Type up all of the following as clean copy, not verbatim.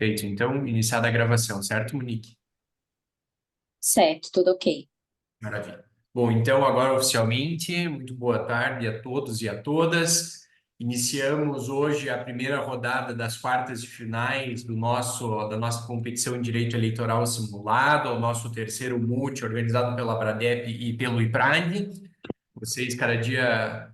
Feito. Então, iniciada a gravação, certo, Monique? Certo, tudo ok. Maravilha. Bom, então, agora oficialmente, muito boa tarde a todos e a todas. Iniciamos hoje a primeira rodada das quartas de finais da nossa competição em Direito Eleitoral Simulado, o nosso terceiro MUT, organizado pela Abradep e pelo IPRAD. Vocês, cada dia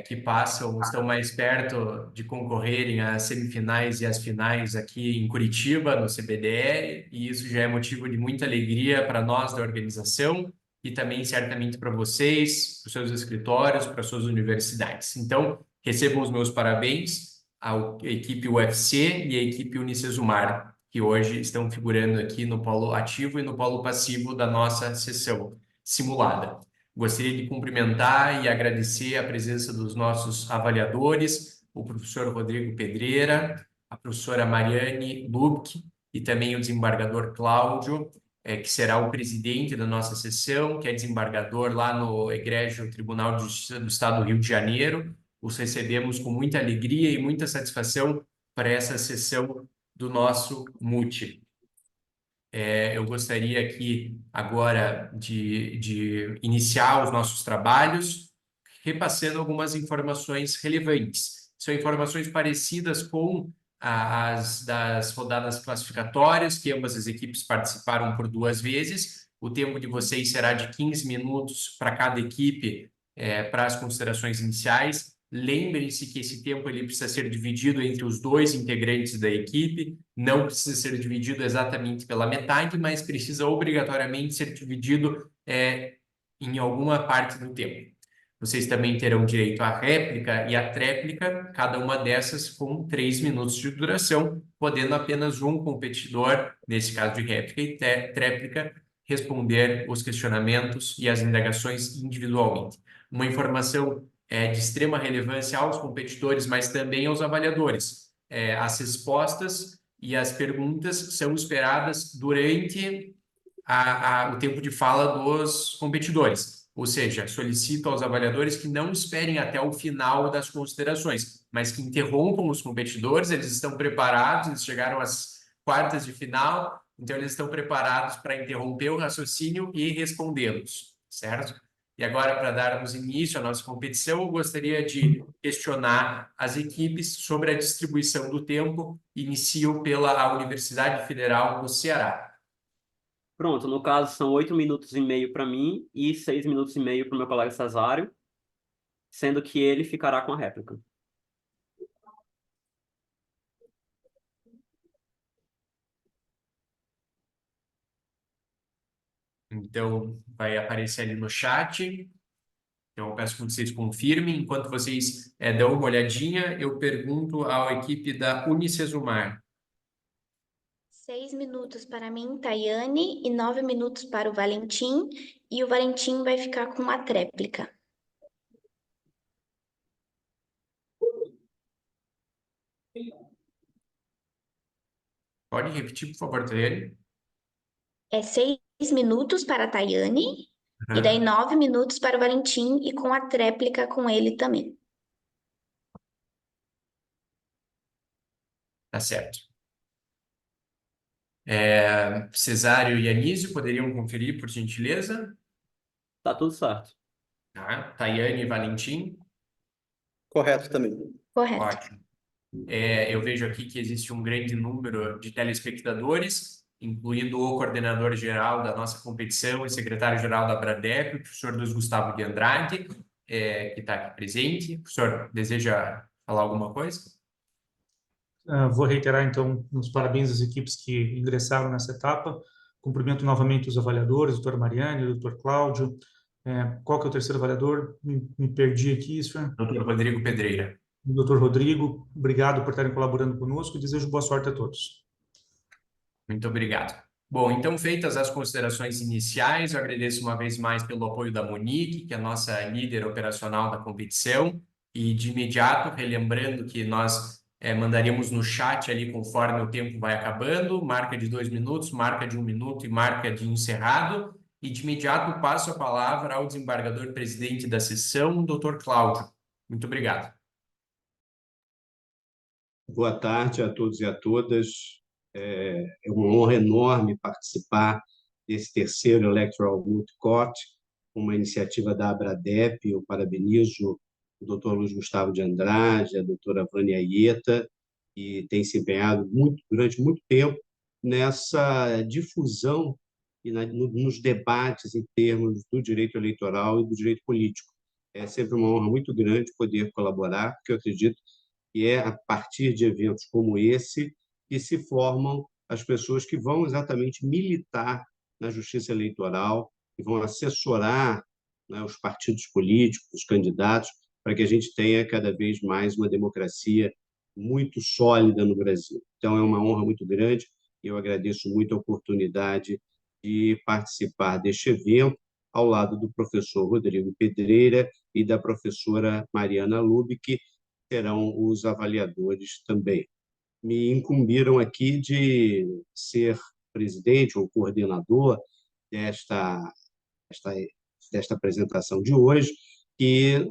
que passam, estão mais perto de concorrerem às semifinais e às finais aqui em Curitiba, no CBDE, e isso já é motivo de muita alegria para nós da organização e também certamente para vocês, para os seus escritórios, para as suas universidades. Então, recebam os meus parabéns à equipe UFC e à equipe Unicesumar, que hoje estão figurando aqui no polo ativo e no polo passivo da nossa sessão simulada. Gostaria de cumprimentar e agradecer a presença dos nossos avaliadores, o professor Rodrigo Pedreira, a professora Mariane Lubke e também o desembargador Cláudio, que será o presidente da nossa sessão, que é desembargador lá no Egrégio Tribunal de Justiça do Estado do Rio de Janeiro. Os recebemos com muita alegria e muita satisfação para essa sessão do nosso MUT. Eu gostaria aqui agora de iniciar os nossos trabalhos, repassando algumas informações relevantes. São informações parecidas com as das rodadas classificatórias, que ambas as equipes participaram por 2 vezes. O tempo de vocês será de 15 minutos para cada equipe, para as considerações iniciais. Lembrem-se que esse tempo ele precisa ser dividido entre os dois integrantes da equipe, não precisa ser dividido exatamente pela metade, mas precisa obrigatoriamente ser dividido em alguma parte do tempo. Vocês também terão direito à réplica e à tréplica, cada uma dessas com 3 minutos de duração, podendo apenas um competidor, nesse caso de réplica e tréplica, responder os questionamentos e as indagações individualmente. Uma informação de extrema relevância aos competidores, mas também aos avaliadores. As respostas e as perguntas são esperadas durante o tempo de fala dos competidores. Ou seja, solicito aos avaliadores que não esperem até o final das considerações, mas que interrompam os competidores. Eles estão preparados, eles chegaram às quartas de final, então eles estão preparados para interromper o raciocínio e respondê-los, certo? E agora, para darmos início à nossa competição, eu gostaria de questionar as equipes sobre a distribuição do tempo. Inicio pela Universidade Federal do Ceará. Pronto, no caso são 8 minutos e meio para mim e 6 minutos e meio para o meu colega Cesário, sendo que ele ficará com a réplica. Então, vai aparecer ali no chat. Então, eu peço que vocês confirmem. Enquanto vocês dão uma olhadinha, eu pergunto à equipe da Unicesumar. 6 minutos para mim, Tayane, e 9 minutos para o Valentim. E o Valentim vai ficar com a tréplica. Pode repetir, por favor, Tayane? É 6 minutos para a Tayane, e daí 9 minutos para o Valentim, e com a tréplica com ele também. Tá certo. Cesário e Anísio poderiam conferir, por gentileza? Tá tudo certo. Tá. Tayane e Valentim? Correto também. Correto. Ótimo. Eu vejo aqui que existe um grande número de telespectadores, incluindo o coordenador-geral da nossa competição e secretário-geral da Abradep, o professor Luiz Gustavo de Andrade, que está aqui presente. O professor deseja falar alguma coisa? Vou reiterar, então, os parabéns às equipes que ingressaram nessa etapa. Cumprimento novamente os avaliadores, o doutor Mariane, o doutor Cláudio. Qual que é o terceiro avaliador? Me perdi aqui, senhor. Doutor Rodrigo Pedreira. O doutor Rodrigo, obrigado por estarem colaborando conosco e desejo boa sorte a todos. Muito obrigado. Bom, então, feitas as considerações iniciais, eu agradeço uma vez mais pelo apoio da Monique, que é a nossa líder operacional da competição, e de imediato, relembrando que nós mandaríamos no chat ali conforme o tempo vai acabando, marca de 2 minutos, marca de 1 minuto e marca de encerrado, e de imediato passo a palavra ao desembargador presidente da sessão, doutor Cláudio. Muito obrigado. Boa tarde a todos e a todas. É uma honra enorme participar desse terceiro Electoral Moot Court, uma iniciativa da Abradep. Eu parabenizo o doutor Luiz Gustavo de Andrade, a doutora Vânia Ieta, que tem se empenhado durante muito tempo nessa difusão e nos debates em termos do direito eleitoral e do direito político. É sempre uma honra muito grande poder colaborar, porque eu acredito que é a partir de eventos como esse que se formam as pessoas que vão exatamente militar na justiça eleitoral, que vão assessorar, né, os partidos políticos, os candidatos, para que a gente tenha cada vez mais uma democracia muito sólida no Brasil. Então, é uma honra muito grande e eu agradeço muito a oportunidade de participar deste evento ao lado do professor Rodrigo Pedreira e da professora Mariana Lube, que serão os avaliadores também. Me incumbiram aqui de ser presidente ou coordenador desta apresentação de hoje,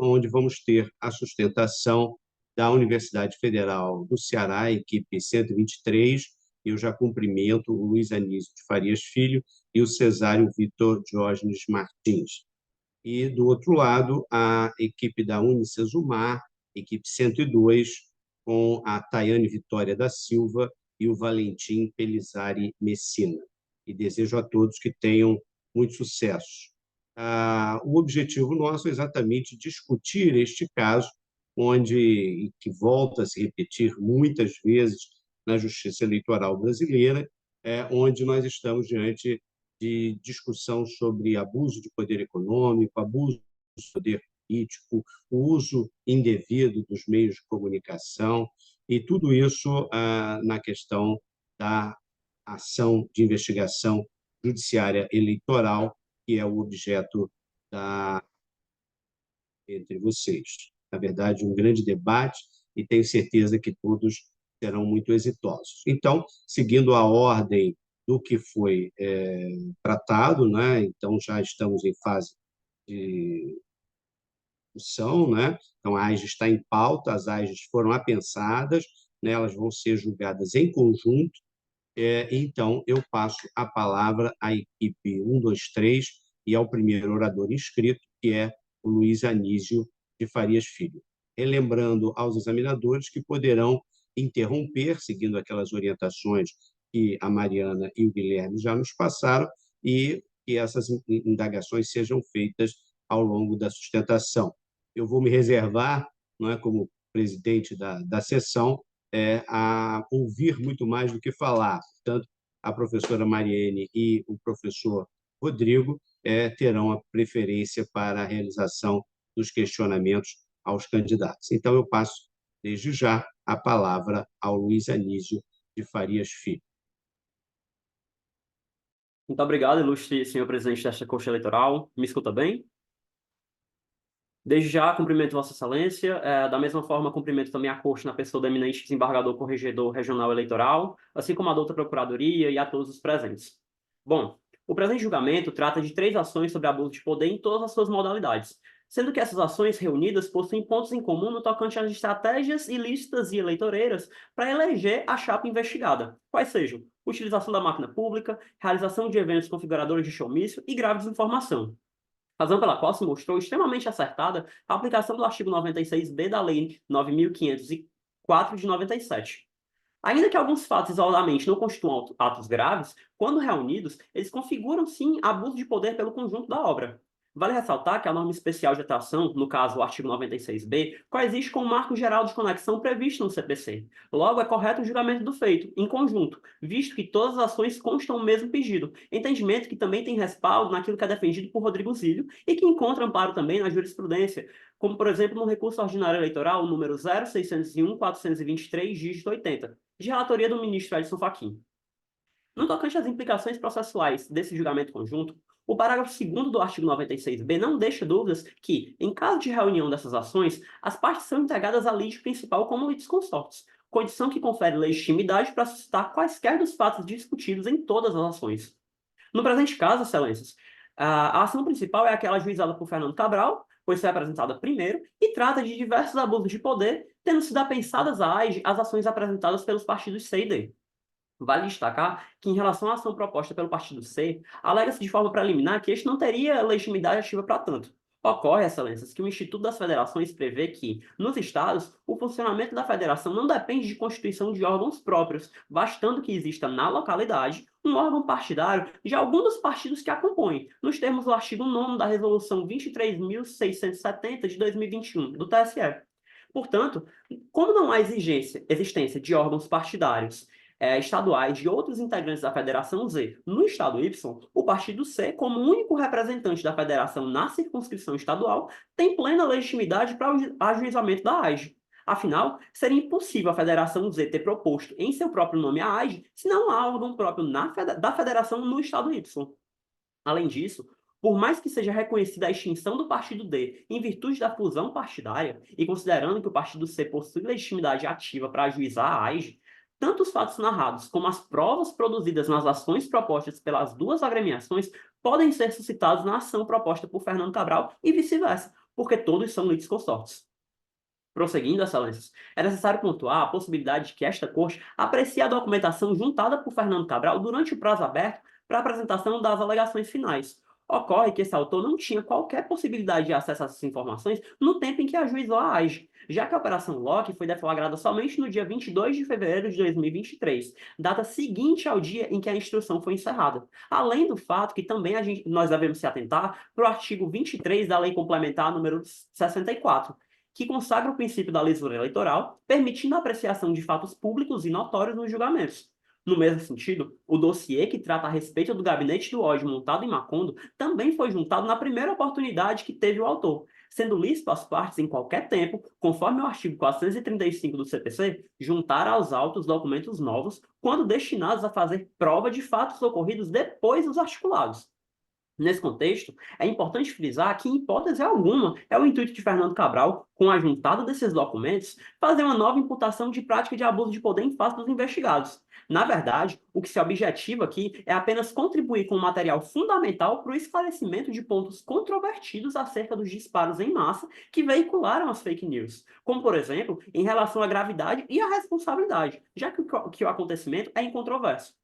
onde vamos ter a sustentação da Universidade Federal do Ceará, equipe 123. Eu já cumprimento o Luiz Anísio de Farias Filho e o Cesário Vitor Diógenes Martins. E, do outro lado, a equipe da Unicesumar, equipe 102, com a Tayane Vitória da Silva e o Valentim Pelizari Messina. E desejo a todos que tenham muito sucesso. O objetivo nosso é exatamente discutir este caso, que volta a se repetir muitas vezes na justiça eleitoral brasileira, onde nós estamos diante de discussão sobre abuso de poder econômico, abuso de poder político, o uso indevido dos meios de comunicação, e tudo isso na questão da ação de investigação judiciária eleitoral, que é o objeto entre vocês. Na verdade, um grande debate, e tenho certeza que todos serão muito exitosos. Então, seguindo a ordem do que foi tratado, né? Então, já estamos em fase de discussão, né? Então, a AIGE está em pauta, as AIGEs foram apensadas, né? Elas vão ser julgadas em conjunto. Então, eu passo a palavra à equipe 123 e ao primeiro orador inscrito, que é o Luiz Anísio de Farias Filho. Relembrando aos examinadores que poderão interromper, seguindo aquelas orientações que a Mariana e o Guilherme já nos passaram, e que essas indagações sejam feitas ao longo da sustentação. Eu vou me reservar, não é, como presidente da sessão, a ouvir muito mais do que falar. Portanto, a professora Mariane e o professor Rodrigo terão a preferência para a realização dos questionamentos aos candidatos. Então, eu passo, desde já, a palavra ao Luiz Anísio de Farias Filho. Muito obrigado, ilustre senhor presidente desta Corte Eleitoral. Me escuta bem? Desde já, cumprimento Vossa Excelência. Da mesma forma, cumprimento também a Corte na pessoa do eminente desembargador corregedor regional eleitoral, assim como a douta Procuradoria e a todos os presentes. Bom, o presente julgamento trata de 3 ações sobre abuso de poder em todas as suas modalidades, sendo que essas ações reunidas possuem pontos em comum no tocante às estratégias ilícitas e eleitoreiras para eleger a chapa investigada, quais sejam utilização da máquina pública, realização de eventos configuradores de showmício e grave desinformação. Razão pela qual se mostrou extremamente acertada a aplicação do artigo 96b da Lei 9.504 de 97. Ainda que alguns fatos isoladamente não constituam atos graves, quando reunidos, eles configuram, sim, abuso de poder pelo conjunto da obra. Vale ressaltar que a norma especial de atuação, no caso o artigo 96b, coexiste com o marco geral de conexão previsto no CPC. Logo, é correto o julgamento do feito, em conjunto, visto que todas as ações constam no mesmo pedido, entendimento que também tem respaldo naquilo que é defendido por Rodrigo Zílio e que encontra amparo também na jurisprudência, como, por exemplo, no recurso ordinário eleitoral número 0601.423, dígito 80, de relatoria do ministro Edson Fachin. No tocante às implicações processuais desse julgamento conjunto, o parágrafo 2º do artigo 96b não deixa dúvidas que, em caso de reunião dessas ações, as partes são integradas à lide principal como litisconsortes, condição que confere legitimidade para suscitar quaisquer dos fatos discutidos em todas as ações. No presente caso, excelências, a ação principal é aquela ajuizada por Fernando Cabral, pois foi apresentada primeiro, e trata de diversos abusos de poder, tendo sido apensadas à AIGE as ações apresentadas pelos partidos C e D. Vale destacar que, em relação à ação proposta pelo partido C, alega-se de forma preliminar que este não teria legitimidade ativa para tanto. Ocorre, excelências, que o Instituto das Federações prevê que, nos estados, o funcionamento da federação não depende de constituição de órgãos próprios, bastando que exista na localidade um órgão partidário de algum dos partidos que a compõem, nos termos do artigo 9º da Resolução 23.670 de 2021, do TSE. Portanto, como não há existência de órgãos partidários estaduais de outros integrantes da Federação Z no Estado Y, o Partido C, como único representante da Federação na circunscrição estadual, tem plena legitimidade para o ajuizamento da AIGE. Afinal, seria impossível a Federação Z ter proposto em seu próprio nome a AIGE se não há órgão próprio da Federação no Estado Y. Além disso, por mais que seja reconhecida a extinção do Partido D em virtude da fusão partidária, e considerando que o Partido C possui legitimidade ativa para ajuizar a AIGE, tanto os fatos narrados como as provas produzidas nas ações propostas pelas duas agremiações podem ser suscitados na ação proposta por Fernando Cabral e vice-versa, porque todos são litisconsortes. Prosseguindo, excelências, é necessário pontuar a possibilidade de que esta Corte aprecie a documentação juntada por Fernando Cabral durante o prazo aberto para a apresentação das alegações finais. Ocorre que esse autor não tinha qualquer possibilidade de acesso a essas informações no tempo em que ajuizou a AIGE, já que a Operação Locke foi deflagrada somente no dia 22 de fevereiro de 2023, data seguinte ao dia em que a instrução foi encerrada. Além do fato que também nós devemos se atentar para o artigo 23 da Lei Complementar número 64, que consagra o princípio da lisura eleitoral, permitindo a apreciação de fatos públicos e notórios nos julgamentos. No mesmo sentido, o dossiê que trata a respeito do gabinete do ódio montado em Macondo também foi juntado na primeira oportunidade que teve o autor, sendo lícito às partes em qualquer tempo, conforme o artigo 435 do CPC, juntar aos autos documentos novos quando destinados a fazer prova de fatos ocorridos depois dos articulados. Nesse contexto, é importante frisar que, em hipótese alguma, é o intuito de Fernando Cabral, com a juntada desses documentos, fazer uma nova imputação de prática de abuso de poder em face dos investigados. Na verdade, o que se objetiva aqui é apenas contribuir com um material fundamental para o esclarecimento de pontos controvertidos acerca dos disparos em massa que veicularam as fake news, como, por exemplo, em relação à gravidade e à responsabilidade, já que o acontecimento é incontroverso.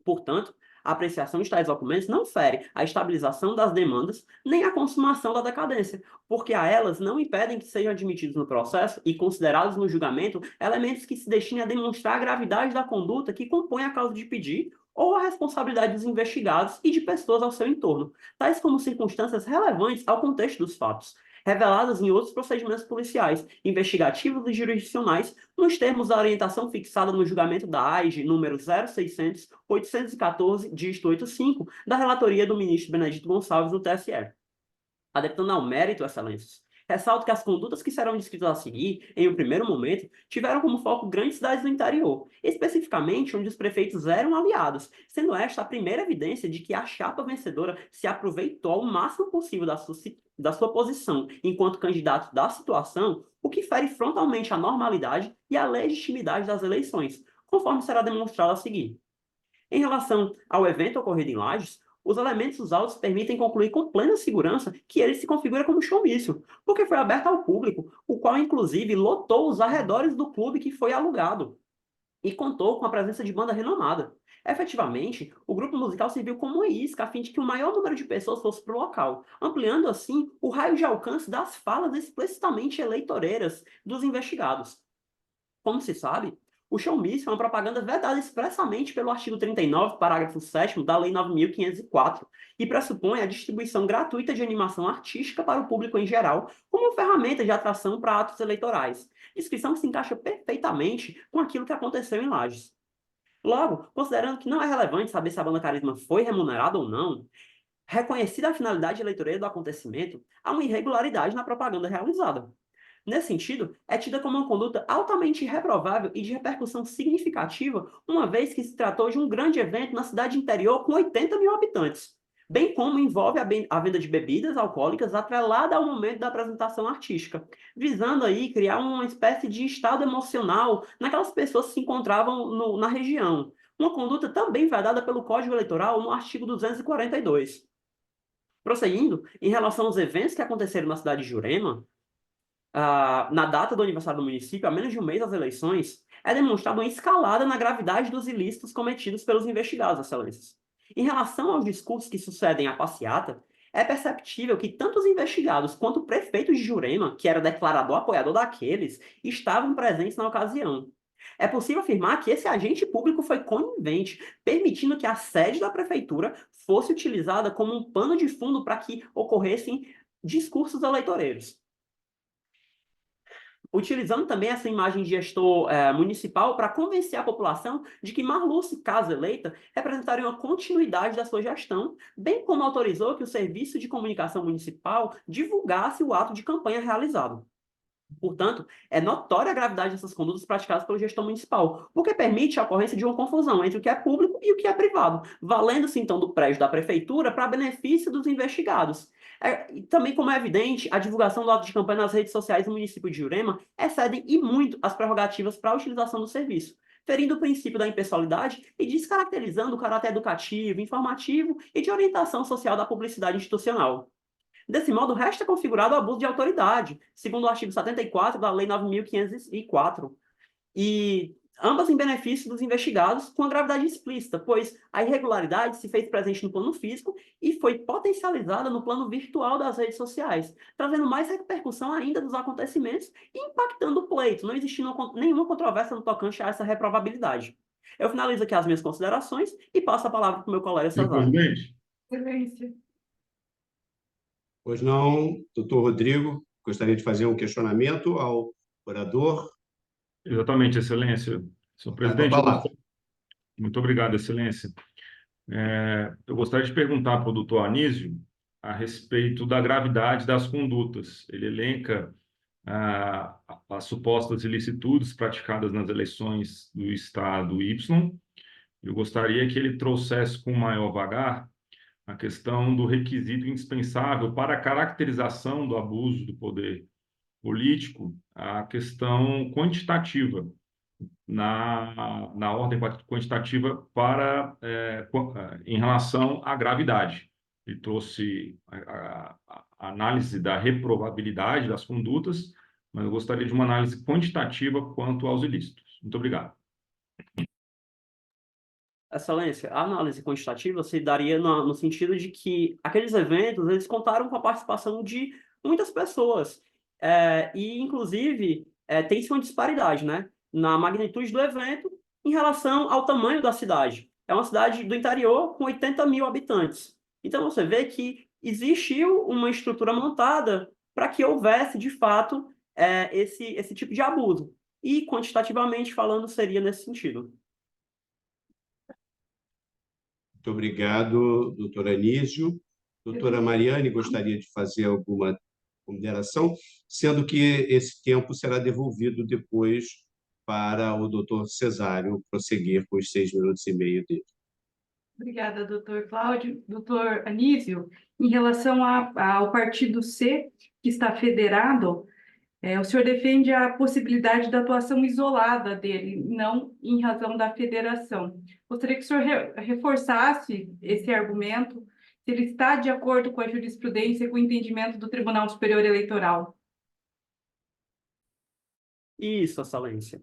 Portanto, a apreciação de tais documentos não fere a estabilização das demandas nem a consumação da decadência, porque a elas não impedem que sejam admitidos no processo e considerados no julgamento elementos que se destinem a demonstrar a gravidade da conduta que compõe a causa de pedir ou a responsabilidade dos investigados e de pessoas ao seu entorno, tais como circunstâncias relevantes ao contexto dos fatos, reveladas em outros procedimentos policiais, investigativos e jurisdicionais, nos termos da orientação fixada no julgamento da AIGE número 0600-814, dígito 85, da relatoria do ministro Benedito Gonçalves no TSE. Adeptando ao mérito, excelências, ressalto que as condutas que serão descritas a seguir, em um primeiro momento, tiveram como foco grandes cidades do interior, especificamente onde os prefeitos eram aliados, sendo esta a primeira evidência de que a chapa vencedora se aproveitou ao máximo possível da sua posição enquanto candidato da situação, o que fere frontalmente a normalidade e a legitimidade das eleições, conforme será demonstrado a seguir. Em relação ao evento ocorrido em Lages, os elementos usados permitem concluir com plena segurança que ele se configura como showmício, porque foi aberto ao público, o qual inclusive lotou os arredores do clube que foi alugado, e contou com a presença de banda renomada. Efetivamente, o grupo musical serviu como uma isca a fim de que o maior número de pessoas fosse para o local, ampliando assim o raio de alcance das falas explicitamente eleitoreiras dos investigados. Como se sabe, o showmício é uma propaganda vedada expressamente pelo artigo 39, parágrafo 7º da Lei 9.504, e pressupõe a distribuição gratuita de animação artística para o público em geral, como ferramenta de atração para atos eleitorais, descrição que se encaixa perfeitamente com aquilo que aconteceu em Lages. Logo, considerando que não é relevante saber se a banda Carisma foi remunerada ou não, reconhecida a finalidade eleitoreira do acontecimento, há uma irregularidade na propaganda realizada. Nesse sentido, é tida como uma conduta altamente reprovável e de repercussão significativa, uma vez que se tratou de um grande evento na cidade interior com 80 mil habitantes, bem como envolve a venda de bebidas alcoólicas atrelada ao momento da apresentação artística, visando aí criar uma espécie de estado emocional naquelas pessoas que se encontravam na região, uma conduta também vedada pelo Código Eleitoral no artigo 242. Prosseguindo, em relação aos eventos que aconteceram na cidade de Jurema, na data do aniversário do município, a menos de um mês das eleições, é demonstrada uma escalada na gravidade dos ilícitos cometidos pelos investigados, excelências. Em relação aos discursos que sucedem à passeata, é perceptível que tanto os investigados quanto o prefeito de Jurema, que era declarado apoiador daqueles, estavam presentes na ocasião. É possível afirmar que esse agente público foi conivente, permitindo que a sede da prefeitura fosse utilizada como um pano de fundo para que ocorressem discursos eleitoreiros. Utilizando também essa imagem de gestor municipal para convencer a população de que Marluce, caso eleita, representaria uma continuidade da sua gestão, bem como autorizou que o Serviço de Comunicação Municipal divulgasse o ato de campanha realizado. Portanto, é notória a gravidade dessas condutas praticadas pelo gestor municipal, porque permite a ocorrência de uma confusão entre o que é público e o que é privado, valendo-se então do prédio da prefeitura para benefício dos investigados. E também, como é evidente, a divulgação do ato de campanha nas redes sociais do município de Jurema excedem e muito as prerrogativas para a utilização do serviço, ferindo o princípio da impessoalidade e descaracterizando o caráter educativo, informativo e de orientação social da publicidade institucional. Desse modo, resta configurado o abuso de autoridade, segundo o artigo 74 da Lei 9.504, e ambas em benefício dos investigados com a gravidade explícita, pois a irregularidade se fez presente no plano físico e foi potencializada no plano virtual das redes sociais, trazendo mais repercussão ainda dos acontecimentos e impactando o pleito, não existindo nenhuma controvérsia no tocante a essa reprovabilidade. Eu finalizo aqui as minhas considerações e passo a palavra para o meu colega Senhor Cesar. presidente, Excelência. Pois não, doutor Rodrigo, gostaria de fazer um questionamento ao orador. exatamente, Excelência. Senhor Vai com a presidente, palavra. muito obrigado, Excelência. Eu gostaria de perguntar para o doutor Anísio a respeito da gravidade das condutas. Ele elenca as supostas ilicitudes praticadas nas eleições do Estado Y. Eu gostaria que ele trouxesse com maior vagar a questão do requisito indispensável para a caracterização do abuso do poder político, a questão quantitativa, na ordem quantitativa em relação à gravidade. Ele trouxe a análise da reprovabilidade das condutas, mas eu gostaria de uma análise quantitativa quanto aos ilícitos. Muito obrigado. Excelência, a análise quantitativa se daria no sentido de que aqueles eventos eles contaram com a participação de muitas pessoas e, inclusive, tem-se uma disparidade, né, na magnitude do evento em relação ao tamanho da cidade. É uma cidade do interior com 80 mil habitantes. Então, você vê que existiu uma estrutura montada para que houvesse, de fato, esse tipo de abuso. E, quantitativamente falando, seria nesse sentido. Muito obrigado, doutor Anísio. Doutora Mariane, gostaria de fazer alguma ponderação, sendo que esse tempo será devolvido depois para o doutor Cesário prosseguir com os 6 minutos e meio dele. Obrigada, doutor Cláudio. Doutor Anísio, em relação ao partido C, que está federado, o senhor defende a possibilidade da atuação isolada dele, não em razão da federação. Gostaria que o senhor reforçasse esse argumento, se ele está de acordo com a jurisprudência e com o entendimento do Tribunal Superior Eleitoral. Isso, Excelência.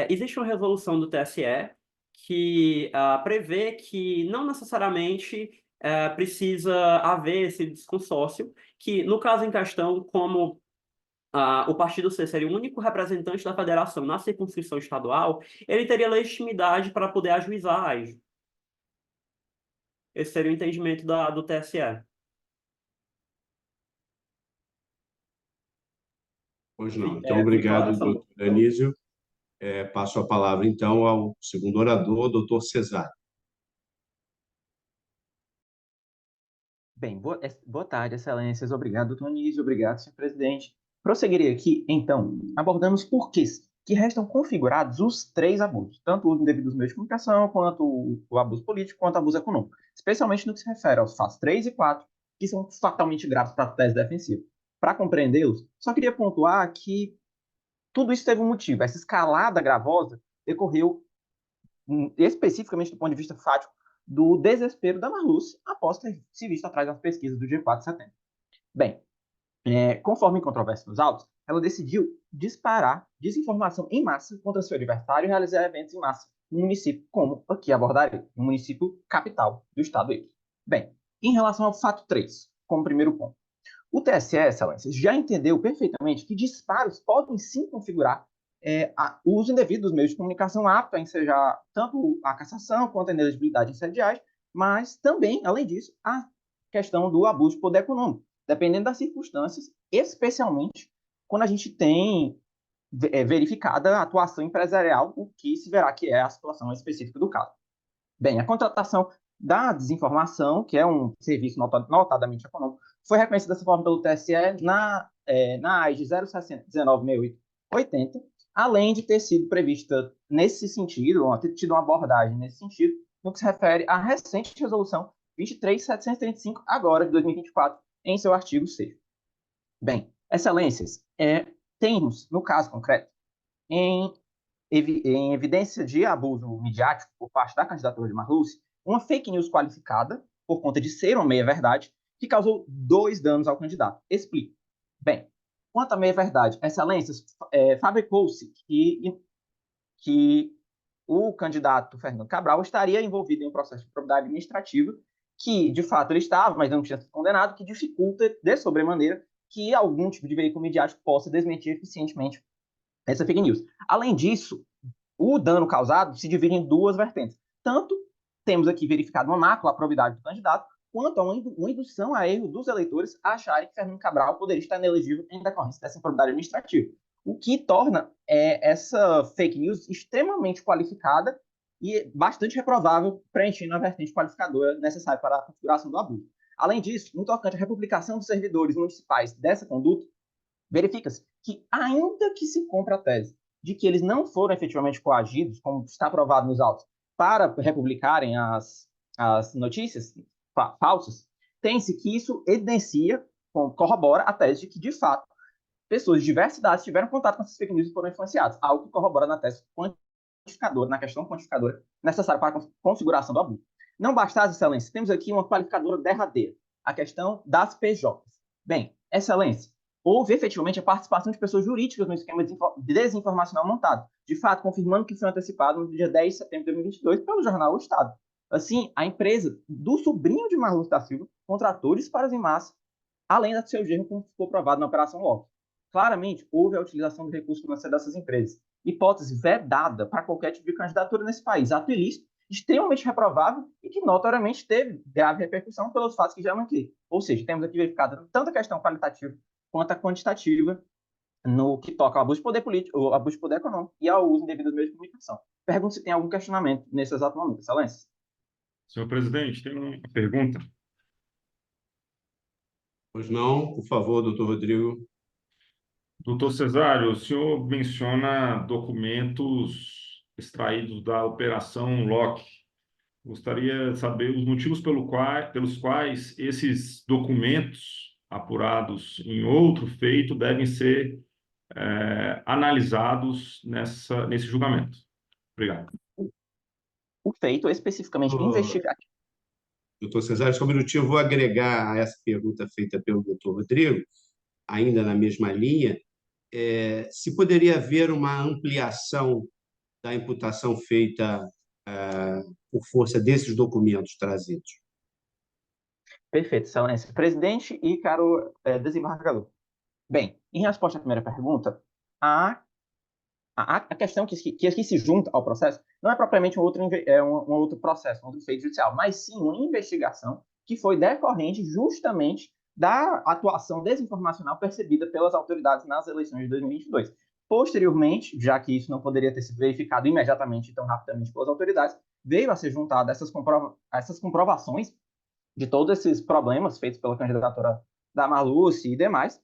Existe uma resolução do TSE que prevê que não necessariamente precisa haver esse desconsórcio, que no caso em questão, como o partido C seria o único representante da federação na circunscrição estadual, ele teria legitimidade para poder ajuizar a AIJO. Esse seria o entendimento do TSE. Pois não. Então, obrigado, doutor Anísio. Passo a palavra, então, ao segundo orador, doutor Cesário. Bem, boa tarde, excelências. Obrigado, doutor Anísio. Obrigado, senhor presidente. Prosseguirei aqui, então, abordando os porquês que restam configurados os 3 abusos, tanto o indevido dos meios de comunicação, quanto o abuso político, quanto o abuso econômico, especialmente no que se refere aos fatos 3 e 4, que são fatalmente graves para a tese defensiva. Para compreendê-los, só queria pontuar que tudo isso teve um motivo. Essa escalada gravosa decorreu especificamente do ponto de vista fático do desespero da Marluce após ter se visto atrás das pesquisas do dia 4 de setembro. Bem, conforme em controvérsia nos autos, ela decidiu disparar desinformação em massa contra seu adversário e realizar eventos em massa no município, como aqui abordarei, no município capital do estado Y. Bem, em relação ao fato 3, como primeiro ponto, o TSE, Excelências, já entendeu perfeitamente que disparos podem sim configurar o uso indevido dos meios de comunicação apto a ensejar tanto a cassação quanto a inelegibilidade incendiária, mas também, além disso, a questão do abuso de poder econômico, dependendo das circunstâncias, especialmente quando a gente tem verificada a atuação empresarial, o que se verá que é a situação específica do caso. Bem, a contratação da desinformação, que é um serviço notadamente econômico, foi reconhecida dessa forma pelo TSE na AIG 060196880, além de ter sido prevista nesse sentido, ou ter tido uma abordagem nesse sentido, no que se refere à recente resolução 23.735, agora de 2024, em seu artigo 6º. Bem, Excelências, temos, no caso concreto, em evidência de abuso midiático por parte da candidatura de Marluce, uma fake news qualificada, por conta de ser uma meia-verdade, que causou 2 danos ao candidato. Explico. Bem, quanto à meia-verdade, Excelências, fabricou-se que o candidato Fernando Cabral estaria envolvido em um processo de probidade administrativa, que, de fato, ele estava, mas não tinha sido condenado, que dificulta, de sobremaneira, que algum tipo de veículo midiático possa desmentir eficientemente essa fake news. Além disso, o dano causado se divide em 2 vertentes. Tanto temos aqui verificado uma mácula à probidade do candidato, quanto a uma indução a erro dos eleitores a acharem que Fernando Cabral poderia estar inelegível em decorrência dessa improbidade administrativa. O que torna essa fake news extremamente qualificada e bastante reprovável, preenchendo a vertente qualificadora necessária para a configuração do abuso. Além disso, no tocante à republicação dos servidores municipais dessa conduta, verifica-se que, ainda que se compre a tese de que eles não foram efetivamente coagidos, como está provado nos autos, para republicarem as notícias falsas, tem-se que isso evidencia, corrobora a tese de que, de fato, pessoas de diversas idades tiveram contato com essas fake news e foram influenciadas, algo que corrobora na tese quantificadora, na questão quantificadora necessária para a configuração do abuso. Não bastasse, Excelência, temos aqui uma qualificadora derradeira, a questão das PJs. Bem, Excelência, houve efetivamente a participação de pessoas jurídicas no esquema desinformacional montado, de fato, confirmando que foi antecipado no dia 10 de setembro de 2022 pelo jornal O Estado. Assim, a empresa do sobrinho de Marluce da Silva contratou disparos em massa, além do seu genro, como ficou provado na Operação Loki. Claramente, houve a utilização do recurso financeiro dessas empresas. Hipótese vedada para qualquer tipo de candidatura nesse país. Ato ilícito, extremamente reprovável e que notoriamente teve grave repercussão pelos fatos que já manquei. Ou seja, temos aqui verificado tanto a questão qualitativa quanto a quantitativa no que toca ao abuso de poder político, ao abuso de poder econômico e ao uso indevido dos meios de comunicação. Pergunto se tem algum questionamento nesse exato momento, Excelência. Senhor presidente, tem uma pergunta? Pois não, por favor, doutor Rodrigo. Doutor Cesário, o senhor menciona documentos extraídos da Operação Loki. Gostaria de saber os motivos pelos quais esses documentos apurados em outro feito devem ser analisados nesse julgamento. Obrigado. O feito especificamente investigativo. Doutor Cesário, só um minutinho, eu vou agregar a essa pergunta feita pelo doutor Rodrigo, ainda na mesma linha, se poderia haver uma ampliação da imputação feita por força desses documentos trazidos. Perfeito, Excelência. Presidente e caro desembargador. Bem, em resposta à primeira pergunta, a questão que aqui se junta ao processo não é propriamente um outro processo, um outro feito judicial, mas sim uma investigação que foi decorrente justamente da atuação desinformacional percebida pelas autoridades nas eleições de 2022. Posteriormente, já que isso não poderia ter sido verificado imediatamente e tão rapidamente pelas autoridades, veio a ser juntada essas comprovações de todos esses problemas feitos pela candidatura da Marluce e demais.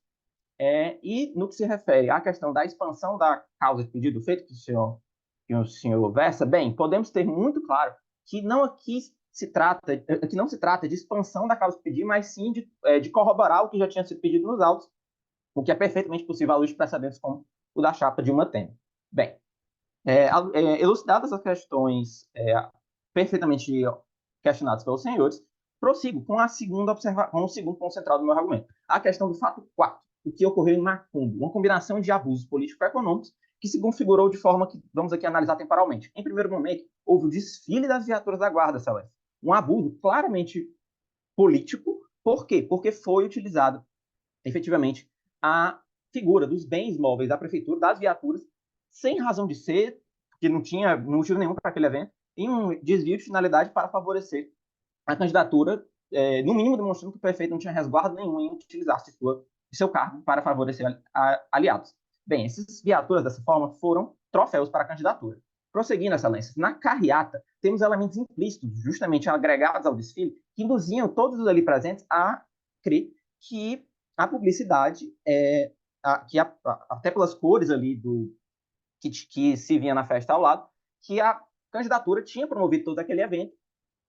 E no que se refere à questão da expansão da causa de pedido feito que o senhor versa, bem, podemos ter muito claro que não se trata de expansão da causa de pedido, mas sim de corroborar o que já tinha sido pedido nos autos, o que é perfeitamente possível à luz de precedentes como o da chapa Dilma Temer. Bem, elucidadas as questões perfeitamente questionadas pelos senhores, prossigo com o segundo ponto central do meu argumento, a questão do fato 4, o que ocorreu em Macumbo, uma combinação de abusos político-econômicos que se configurou de forma que vamos aqui analisar temporalmente. Em primeiro momento, houve o desfile das viaturas da Guarda, Celeste. Um abuso claramente político. Por quê? Porque foi utilizado, efetivamente, a figura dos bens móveis da prefeitura, das viaturas, sem razão de ser, que não tinha motivo nenhum para aquele evento, em um desvio de finalidade para favorecer a candidatura, no mínimo demonstrando que o prefeito não tinha resguardo nenhum em utilizar seu cargo para favorecer aliados. Bem, essas viaturas, dessa forma, foram troféus para a candidatura. Prosseguindo, excelências, na carreata, temos elementos implícitos, justamente agregados ao desfile, que induziam todos os ali presentes a crer que a publicidade, até pelas cores ali que se vinha na festa ao lado, que a candidatura tinha promovido todo aquele evento,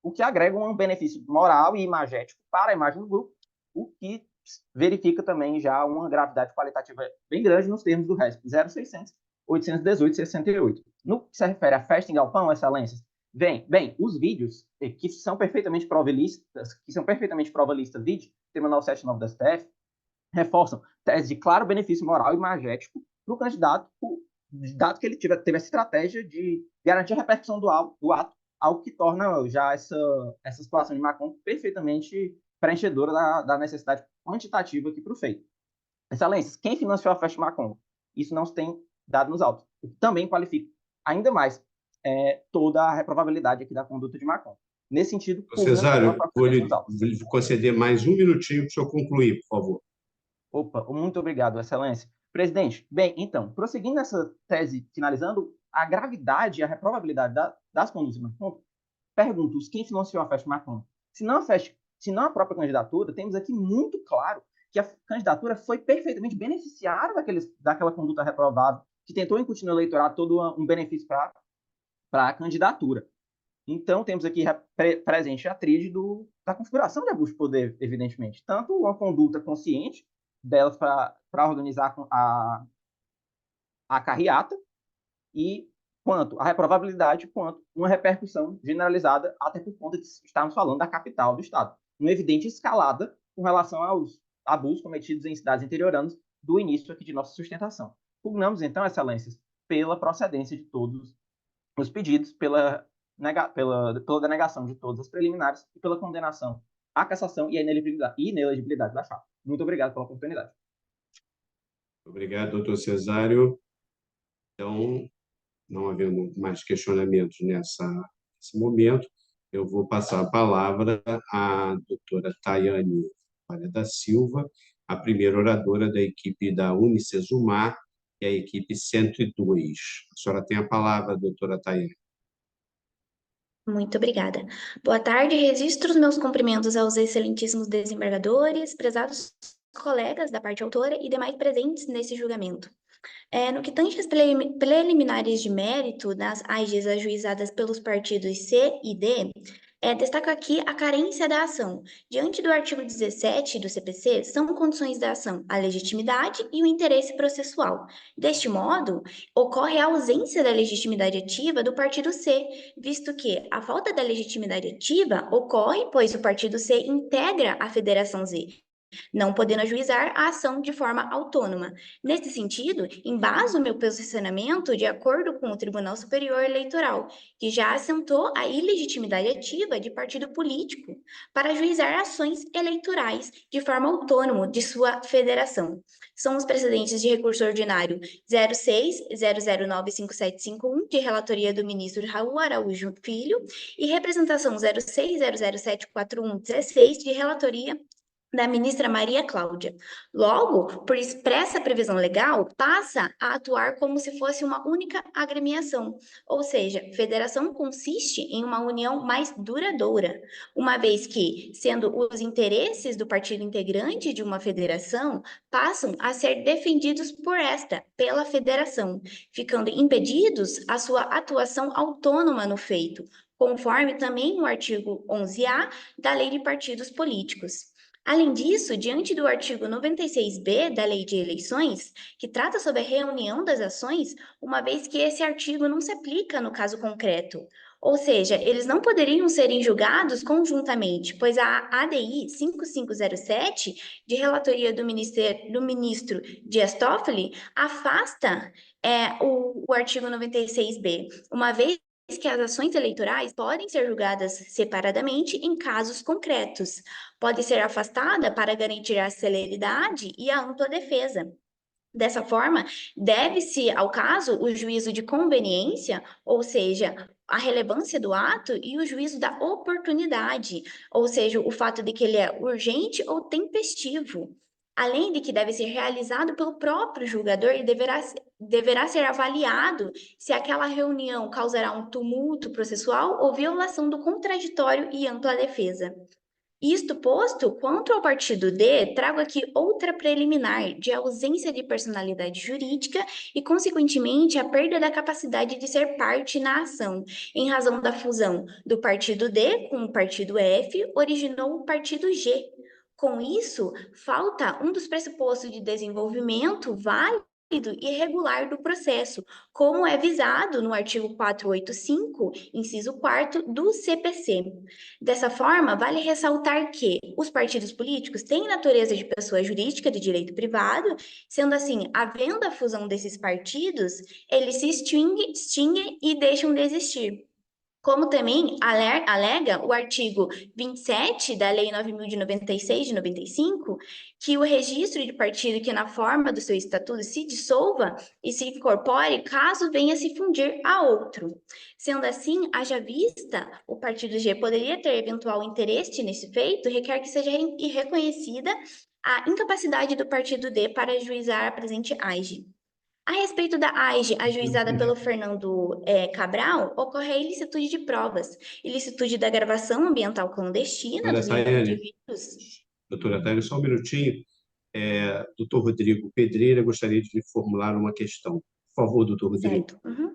o que agrega um benefício moral e imagético para a imagem do grupo, o que verifica também já uma gravidade qualitativa bem grande nos termos do RESP 0600, 818, 68. No que se refere à festa em galpão, excelências, bem, os vídeos que são perfeitamente prova lista, vídeo, tema 979 da STF, reforçam tese de claro benefício moral e imagético para o candidato, dado que ele teve essa estratégia de garantir a repercussão do ato, algo que torna já essa situação de Macumbo perfeitamente preenchedora da necessidade quantitativa aqui para o feito. Excelências, quem financiou a festa de Macumbo? Isso não se tem dado nos autos. O que também qualifica ainda mais toda a reprovabilidade aqui da conduta de Macumbo. Nesse sentido... Cesário, vou lhe conceder mais um minutinho para o senhor concluir, por favor. Opa, muito obrigado, excelência. Presidente, bem, então, prosseguindo nessa tese, finalizando, a gravidade e a reprovabilidade das condutas de Macumbo, pergunto, quem financiou a festa de Macumbo? Se não a própria candidatura, temos aqui muito claro que a candidatura foi perfeitamente beneficiária daquela conduta reprovável, que tentou incutir no eleitorado todo um benefício para a candidatura. Então, temos aqui presente a tríade da configuração de abuso de poder, evidentemente. Tanto uma conduta consciente delas para organizar a carreata, e quanto a reprovabilidade, quanto uma repercussão generalizada, até por conta de estarmos falando da capital do Estado. Uma evidente escalada com relação aos abusos cometidos em cidades interioranas do início aqui de nossa sustentação. Pugnamos, então, excelências, pela procedência de todos os pedidos, pela denegação de todas as preliminares e pela condenação à cassação e à inelegibilidade da chapa. Muito obrigado pela oportunidade. Obrigado, doutor Cesário. Então, não havendo mais questionamentos nesse momento, eu vou passar a palavra à doutora Tayane Faria da Silva, a primeira oradora da equipe da Unicesumar, que é a equipe 102. A senhora tem a palavra, doutora Tayane. Muito obrigada. Boa tarde, registro os meus cumprimentos aos excelentíssimos desembargadores, prezados colegas da parte autora e demais presentes nesse julgamento. No que tange às preliminares de mérito das AIGs ajuizadas pelos partidos C e D, destaco aqui a carência da ação. Diante do artigo 17 do CPC, são condições da ação a legitimidade e o interesse processual. Deste modo, ocorre a ausência da legitimidade ativa do partido C, visto que a falta da legitimidade ativa ocorre pois o partido C integra a Federação Z, não podendo ajuizar a ação de forma autônoma. Nesse sentido, embaso o meu posicionamento de acordo com o Tribunal Superior Eleitoral, que já assentou a ilegitimidade ativa de partido político para ajuizar ações eleitorais de forma autônoma de sua federação. São os precedentes de recurso ordinário 06.0095751, de relatoria do ministro Raul Araújo Filho, e representação 06.0074116, de relatoria da ministra Maria Cláudia. Logo, por expressa previsão legal, passa a atuar como se fosse uma única agremiação, ou seja, federação consiste em uma união mais duradoura, uma vez que, sendo os interesses do partido integrante de uma federação, passam a ser defendidos pela federação, ficando impedidos a sua atuação autônoma no feito, conforme também o artigo 11A da Lei de Partidos Políticos. Além disso, diante do artigo 96b da Lei de Eleições, que trata sobre a reunião das ações, uma vez que esse artigo não se aplica no caso concreto. Ou seja, eles não poderiam serem julgados conjuntamente, pois a ADI 5507, de relatoria do ministro Dias Toffoli, afasta o artigo 96b, uma vez que as ações eleitorais podem ser julgadas separadamente em casos concretos. Pode ser afastada para garantir a celeridade e a ampla defesa. Dessa forma, deve-se ao caso o juízo de conveniência, ou seja, a relevância do ato, e o juízo da oportunidade, ou seja, o fato de que ele é urgente ou tempestivo. Além de que deve ser realizado pelo próprio julgador e deverá ser avaliado se aquela reunião causará um tumulto processual ou violação do contraditório e ampla defesa. Isto posto, quanto ao partido D, trago aqui outra preliminar de ausência de personalidade jurídica e, consequentemente, a perda da capacidade de ser parte na ação, em razão da fusão do partido D com o partido F, originou o partido G. Com isso, falta um dos pressupostos de desenvolvimento válido e regular do processo, como é visado no artigo 485, inciso 4º do CPC. Dessa forma, vale ressaltar que os partidos políticos têm natureza de pessoa jurídica de direito privado, sendo assim, havendo a fusão desses partidos, eles se extinguem e deixam de existir. Como também alega o artigo 27 da Lei 9.096 de 95, que o registro de partido que na forma do seu estatuto se dissolva e se incorpore caso venha se fundir a outro. Sendo assim, haja vista, o partido G poderia ter eventual interesse nesse feito, requer que seja reconhecida a incapacidade do partido D para ajuizar a presente AIGE. A respeito da AIGE, ajuizada pelo Fernando Cabral, ocorre a ilicitude de provas, ilicitude da gravação ambiental clandestina Olha, dos Tayane, indivíduos. doutora Tayane, só um minutinho. Doutor Rodrigo Pedreira gostaria de lhe formular uma questão. Por favor, doutor Rodrigo. Certo. Uhum.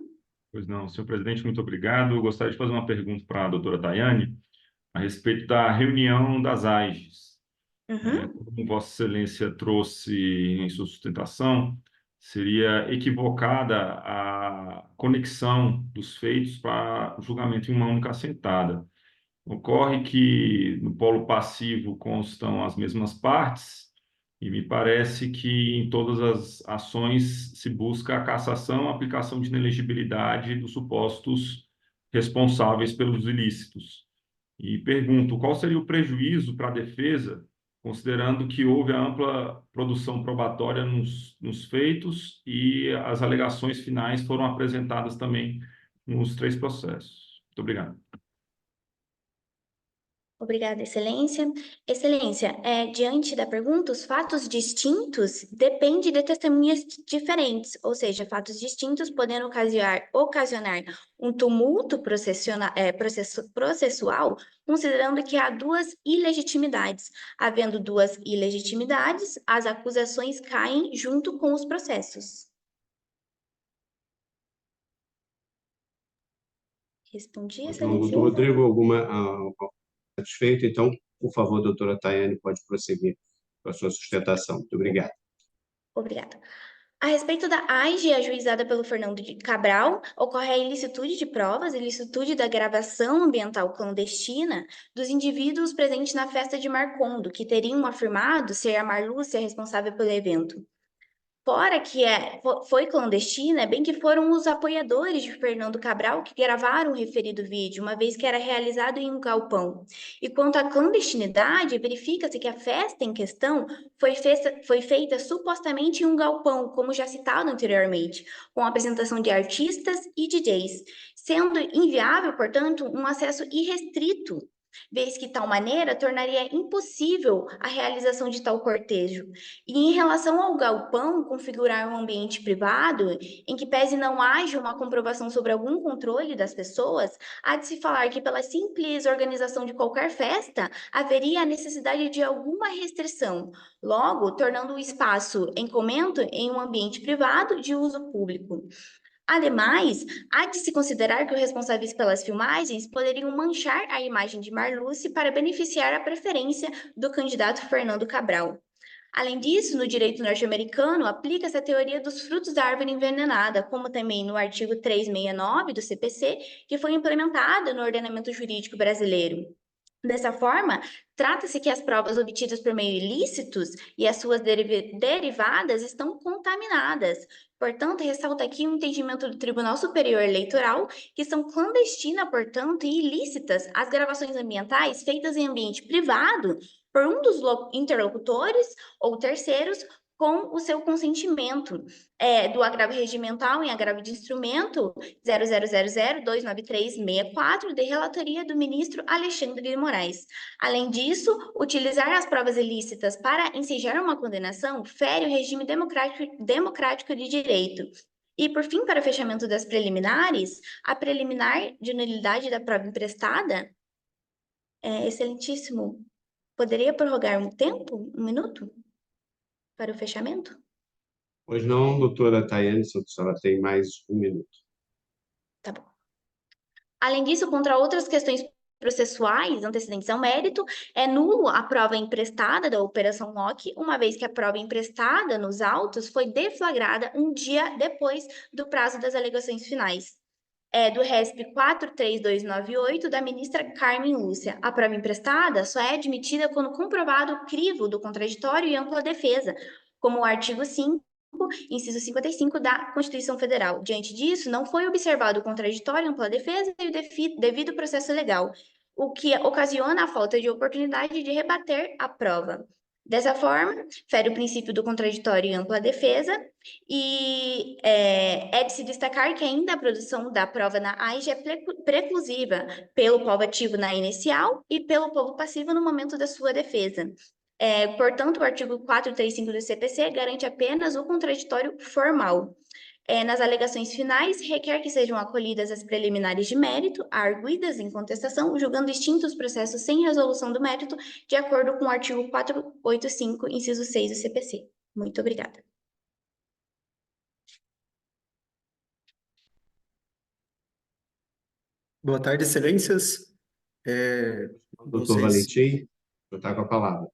Pois não, senhor presidente, muito obrigado. Eu gostaria de fazer uma pergunta para a doutora Tayane a respeito da reunião das AIGES. Uhum. Como Vossa Excelência trouxe em sua sustentação, seria equivocada a conexão dos feitos para o julgamento em uma única assentada. Ocorre que no polo passivo constam as mesmas partes, e me parece que em todas as ações se busca a cassação, a aplicação de inelegibilidade dos supostos responsáveis pelos ilícitos. E pergunto, qual seria o prejuízo para a defesa, considerando que houve a ampla produção probatória nos feitos e as alegações finais foram apresentadas também nos 3 processos? Muito obrigado. Obrigada, Excelência. Excelência, diante da pergunta, os fatos distintos dependem de testemunhas diferentes, ou seja, fatos distintos podendo ocasionar um tumulto processual, considerando que há duas ilegitimidades. Havendo duas ilegitimidades, as acusações caem junto com os processos. Respondi, Então, Excelência? doutor Rodrigo, satisfeito? Então, por favor, doutora Tayane, pode prosseguir com a sua sustentação. Muito obrigado. Obrigada. A respeito da AIGE, ajuizada pelo Fernando Cabral, ocorre a ilicitude de provas, ilicitude da gravação ambiental clandestina dos indivíduos presentes na festa de Marcondo, que teriam afirmado ser a Marlúcia responsável pelo evento. Fora que foi clandestina, bem que foram os apoiadores de Fernando Cabral que gravaram o referido vídeo, uma vez que era realizado em um galpão. E quanto à clandestinidade, verifica-se que a festa em questão foi feita supostamente em um galpão, como já citado anteriormente, com a apresentação de artistas e DJs, sendo inviável, portanto, um acesso irrestrito, vez que tal maneira tornaria impossível a realização de tal cortejo. E em relação ao galpão, configurar um ambiente privado, em que pese não haja uma comprovação sobre algum controle das pessoas, há de se falar que pela simples organização de qualquer festa, haveria a necessidade de alguma restrição, logo tornando o espaço em comento em um ambiente privado de uso público. Ademais, há de se considerar que os responsáveis pelas filmagens poderiam manchar a imagem de Marluce para beneficiar a preferência do candidato Fernando Cabral. Além disso, no direito norte-americano, aplica-se a teoria dos frutos da árvore envenenada, como também no artigo 369 do CPC, que foi implementada no ordenamento jurídico brasileiro. Dessa forma, trata-se que as provas obtidas por meio ilícitos e as suas derivadas estão contaminadas. Portanto, ressalta aqui um entendimento do Tribunal Superior Eleitoral que são clandestinas, portanto, e ilícitas as gravações ambientais feitas em ambiente privado por um dos interlocutores ou terceiros com o seu consentimento, do agravo regimental em agravo de instrumento 00002934, de relatoria do ministro Alexandre de Moraes. Além disso, utilizar as provas ilícitas para ensejar uma condenação fere o regime democrático de direito. E, por fim, para fechamento das preliminares, a preliminar de nulidade da prova emprestada, excelentíssimo, poderia prorrogar um tempo, um minuto, para o fechamento? Pois não, doutora Tayane, a senhora tem mais um minuto. Tá bom. Além disso, contra outras questões processuais antecedentes ao mérito, é nulo a prova emprestada da Operação Locke, uma vez que a prova emprestada nos autos foi deflagrada um dia depois do prazo das alegações finais. Do RESP 43298, da ministra Carmen Lúcia. A prova emprestada só é admitida quando comprovado o crivo do contraditório e ampla defesa, como o artigo 5, inciso 55 da Constituição Federal. Diante disso, não foi observado o contraditório, ampla defesa e o devido processo legal, o que ocasiona a falta de oportunidade de rebater a prova. Dessa forma, fere o princípio do contraditório e ampla defesa, e é de se destacar que ainda a produção da prova na AIJ é preclusiva pelo povo ativo na inicial e pelo povo passivo no momento da sua defesa. Portanto, o artigo 435 do CPC garante apenas o contraditório formal. Nas alegações finais, requer que sejam acolhidas as preliminares de mérito, arguidas em contestação, julgando extintos os processos sem resolução do mérito, de acordo com o artigo 485, inciso 6 do CPC. Muito obrigada. Boa tarde, excelências. Doutor Valentim, você está com a palavra.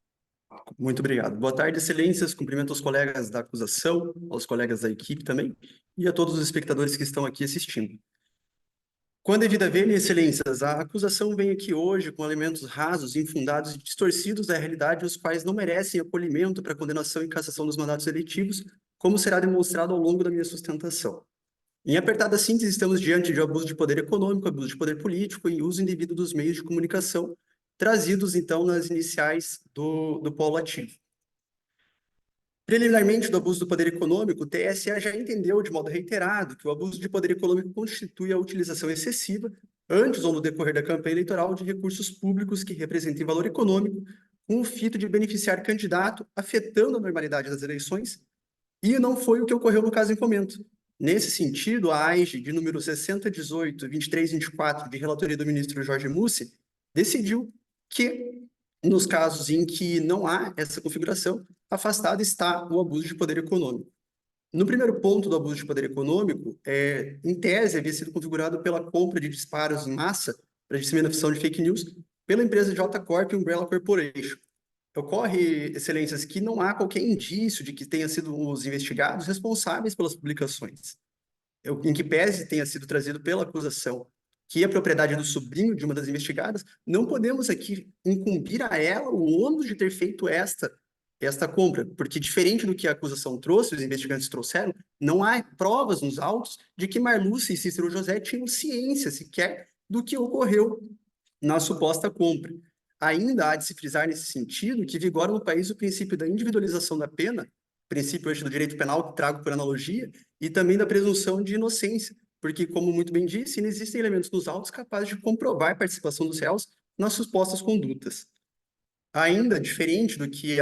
Muito obrigado. Boa tarde, excelências. Cumprimento aos colegas da acusação, aos colegas da equipe também, e a todos os espectadores que estão aqui assistindo. Com a devida vênia, excelências, a acusação vem aqui hoje com elementos rasos, infundados e distorcidos da realidade, os quais não merecem acolhimento para condenação e cassação dos mandatos eleitivos, como será demonstrado ao longo da minha sustentação. Em apertada síntese, estamos diante de abuso de poder econômico, abuso de poder político e uso indevido dos meios de comunicação, trazidos, então, nas iniciais do polo ativo. Preliminarmente do abuso do poder econômico, o TSE já entendeu de modo reiterado que o abuso de poder econômico constitui a utilização excessiva, antes ou no decorrer da campanha eleitoral, de recursos públicos que representem valor econômico, com o fito de beneficiar candidato, afetando a normalidade das eleições, e não foi o que ocorreu no caso em comento. Nesse sentido, a AIGE, de número 6018-2324, de relatoria do ministro Jorge Mussi, decidiu que, nos casos em que não há essa configuração, afastado está o abuso de poder econômico. No primeiro ponto do abuso de poder econômico, em tese, havia sido configurado pela compra de disparos em massa para disseminação de fake news pela empresa J Corp Umbrella Corporation. Ocorre, excelências, que não há qualquer indício de que tenham sido os investigados responsáveis pelas publicações. Em que pese tenha sido trazido pela acusação que a propriedade do sobrinho de uma das investigadas, não podemos aqui incumbir a ela o ônus de ter feito esta compra, porque diferente do que a acusação trouxe, os investigantes trouxeram, não há provas nos autos de que Marluce e Cícero José tinham ciência sequer do que ocorreu na suposta compra. Ainda há de se frisar nesse sentido que vigora no país o princípio da individualização da pena, princípio hoje do direito penal que trago por analogia, e também da presunção de inocência, porque, como muito bem disse, não existem elementos nos autos capazes de comprovar a participação dos réus nas supostas condutas. Ainda diferente do que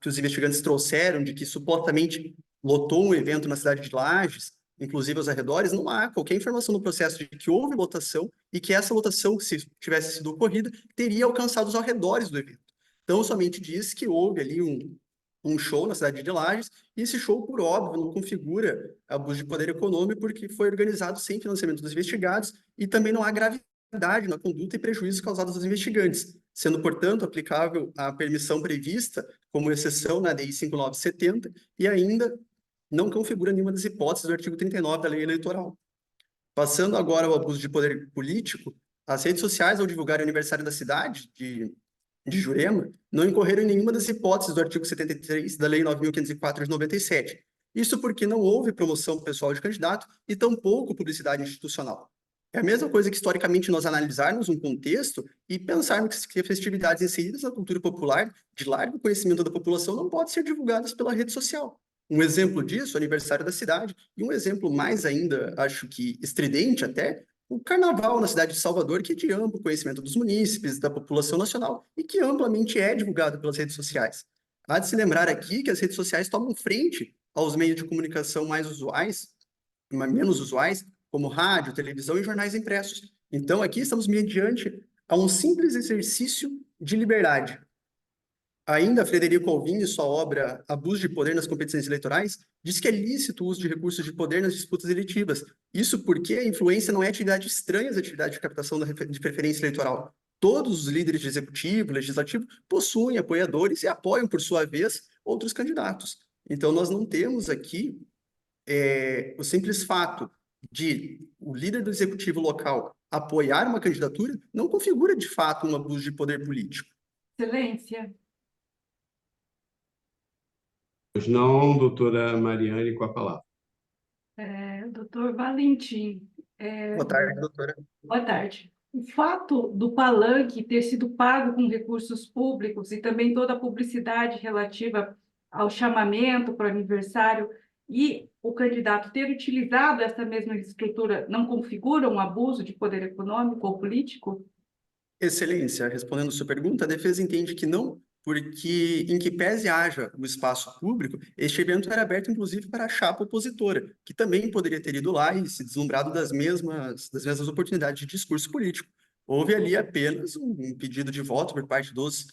os investigantes trouxeram, de que supostamente lotou um evento na cidade de Lages, inclusive aos arredores, não há qualquer informação no processo de que houve lotação e que essa lotação, se tivesse sido ocorrida, teria alcançado os arredores do evento. Então, somente diz que houve ali um show na cidade de Lages, e esse show, por óbvio, não configura abuso de poder econômico, porque foi organizado sem financiamento dos investigados, e também não há gravidade na conduta e prejuízos causados aos investigantes, sendo, portanto, aplicável a permissão prevista como exceção na DI 5970, e ainda não configura nenhuma das hipóteses do artigo 39 da Lei Eleitoral. Passando agora ao abuso de poder político, as redes sociais, ao divulgar o aniversário da cidade de Jurema, não incorreram em nenhuma das hipóteses do artigo 73 da Lei 9.504 de 97. Isso porque não houve promoção pessoal de candidato e tampouco publicidade institucional. É a mesma coisa que, historicamente, nós analisarmos um contexto e pensarmos que festividades inseridas na cultura popular, de largo conhecimento da população, não podem ser divulgadas pela rede social. Um exemplo disso, o aniversário da cidade, e um exemplo mais ainda, acho que estridente até, o carnaval na cidade de Salvador, que é de amplo conhecimento dos munícipes, da população nacional, e que amplamente é divulgado pelas redes sociais. Há de se lembrar aqui que as redes sociais tomam frente aos meios de comunicação mais usuais, menos usuais, como rádio, televisão e jornais impressos. Então, aqui estamos mediante a um simples exercício de liberdade. Ainda, Frederico Alvim, em sua obra Abuso de Poder nas Competições Eleitorais, diz que é lícito o uso de recursos de poder nas disputas eletivas. Isso porque a influência não é atividade estranha às atividades de captação de preferência eleitoral. Todos os líderes de executivo, legislativo, possuem apoiadores e apoiam, por sua vez, outros candidatos. Então, nós não temos aqui o simples fato de o líder do executivo local apoiar uma candidatura, não configura, de fato, um abuso de poder político. Excelência. Pois não, doutora Mariane, com a palavra. Doutor Valentim. Boa tarde, doutora. Boa tarde. O fato do palanque ter sido pago com recursos públicos e também toda a publicidade relativa ao chamamento para o aniversário e o candidato ter utilizado essa mesma estrutura não configura um abuso de poder econômico ou político? Excelência, respondendo sua pergunta, a defesa entende que não, porque em que pese haja o espaço público, este evento era aberto inclusive para a chapa opositora, que também poderia ter ido lá e se deslumbrado das mesmas oportunidades de discurso político. Houve ali apenas um pedido de voto por parte dos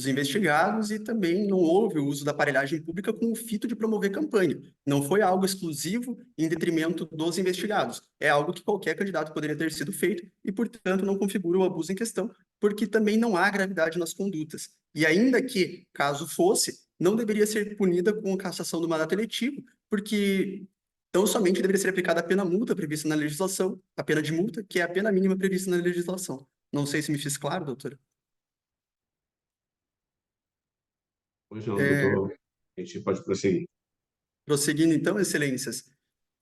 investigados e também não houve o uso da aparelhagem pública com o fito de promover campanha. Não foi algo exclusivo em detrimento dos investigados. É algo que qualquer candidato poderia ter sido feito e, portanto, não configura o abuso em questão, porque também não há gravidade nas condutas. E ainda que, caso fosse, não deveria ser punida com a cassação do mandato eletivo, porque tão somente deveria ser aplicada a pena multa prevista na legislação, a pena de multa, que é a pena mínima prevista na legislação. Não sei se me fiz claro, doutora. Pois não, doutor, a gente pode prosseguir. Prosseguindo, então, excelências,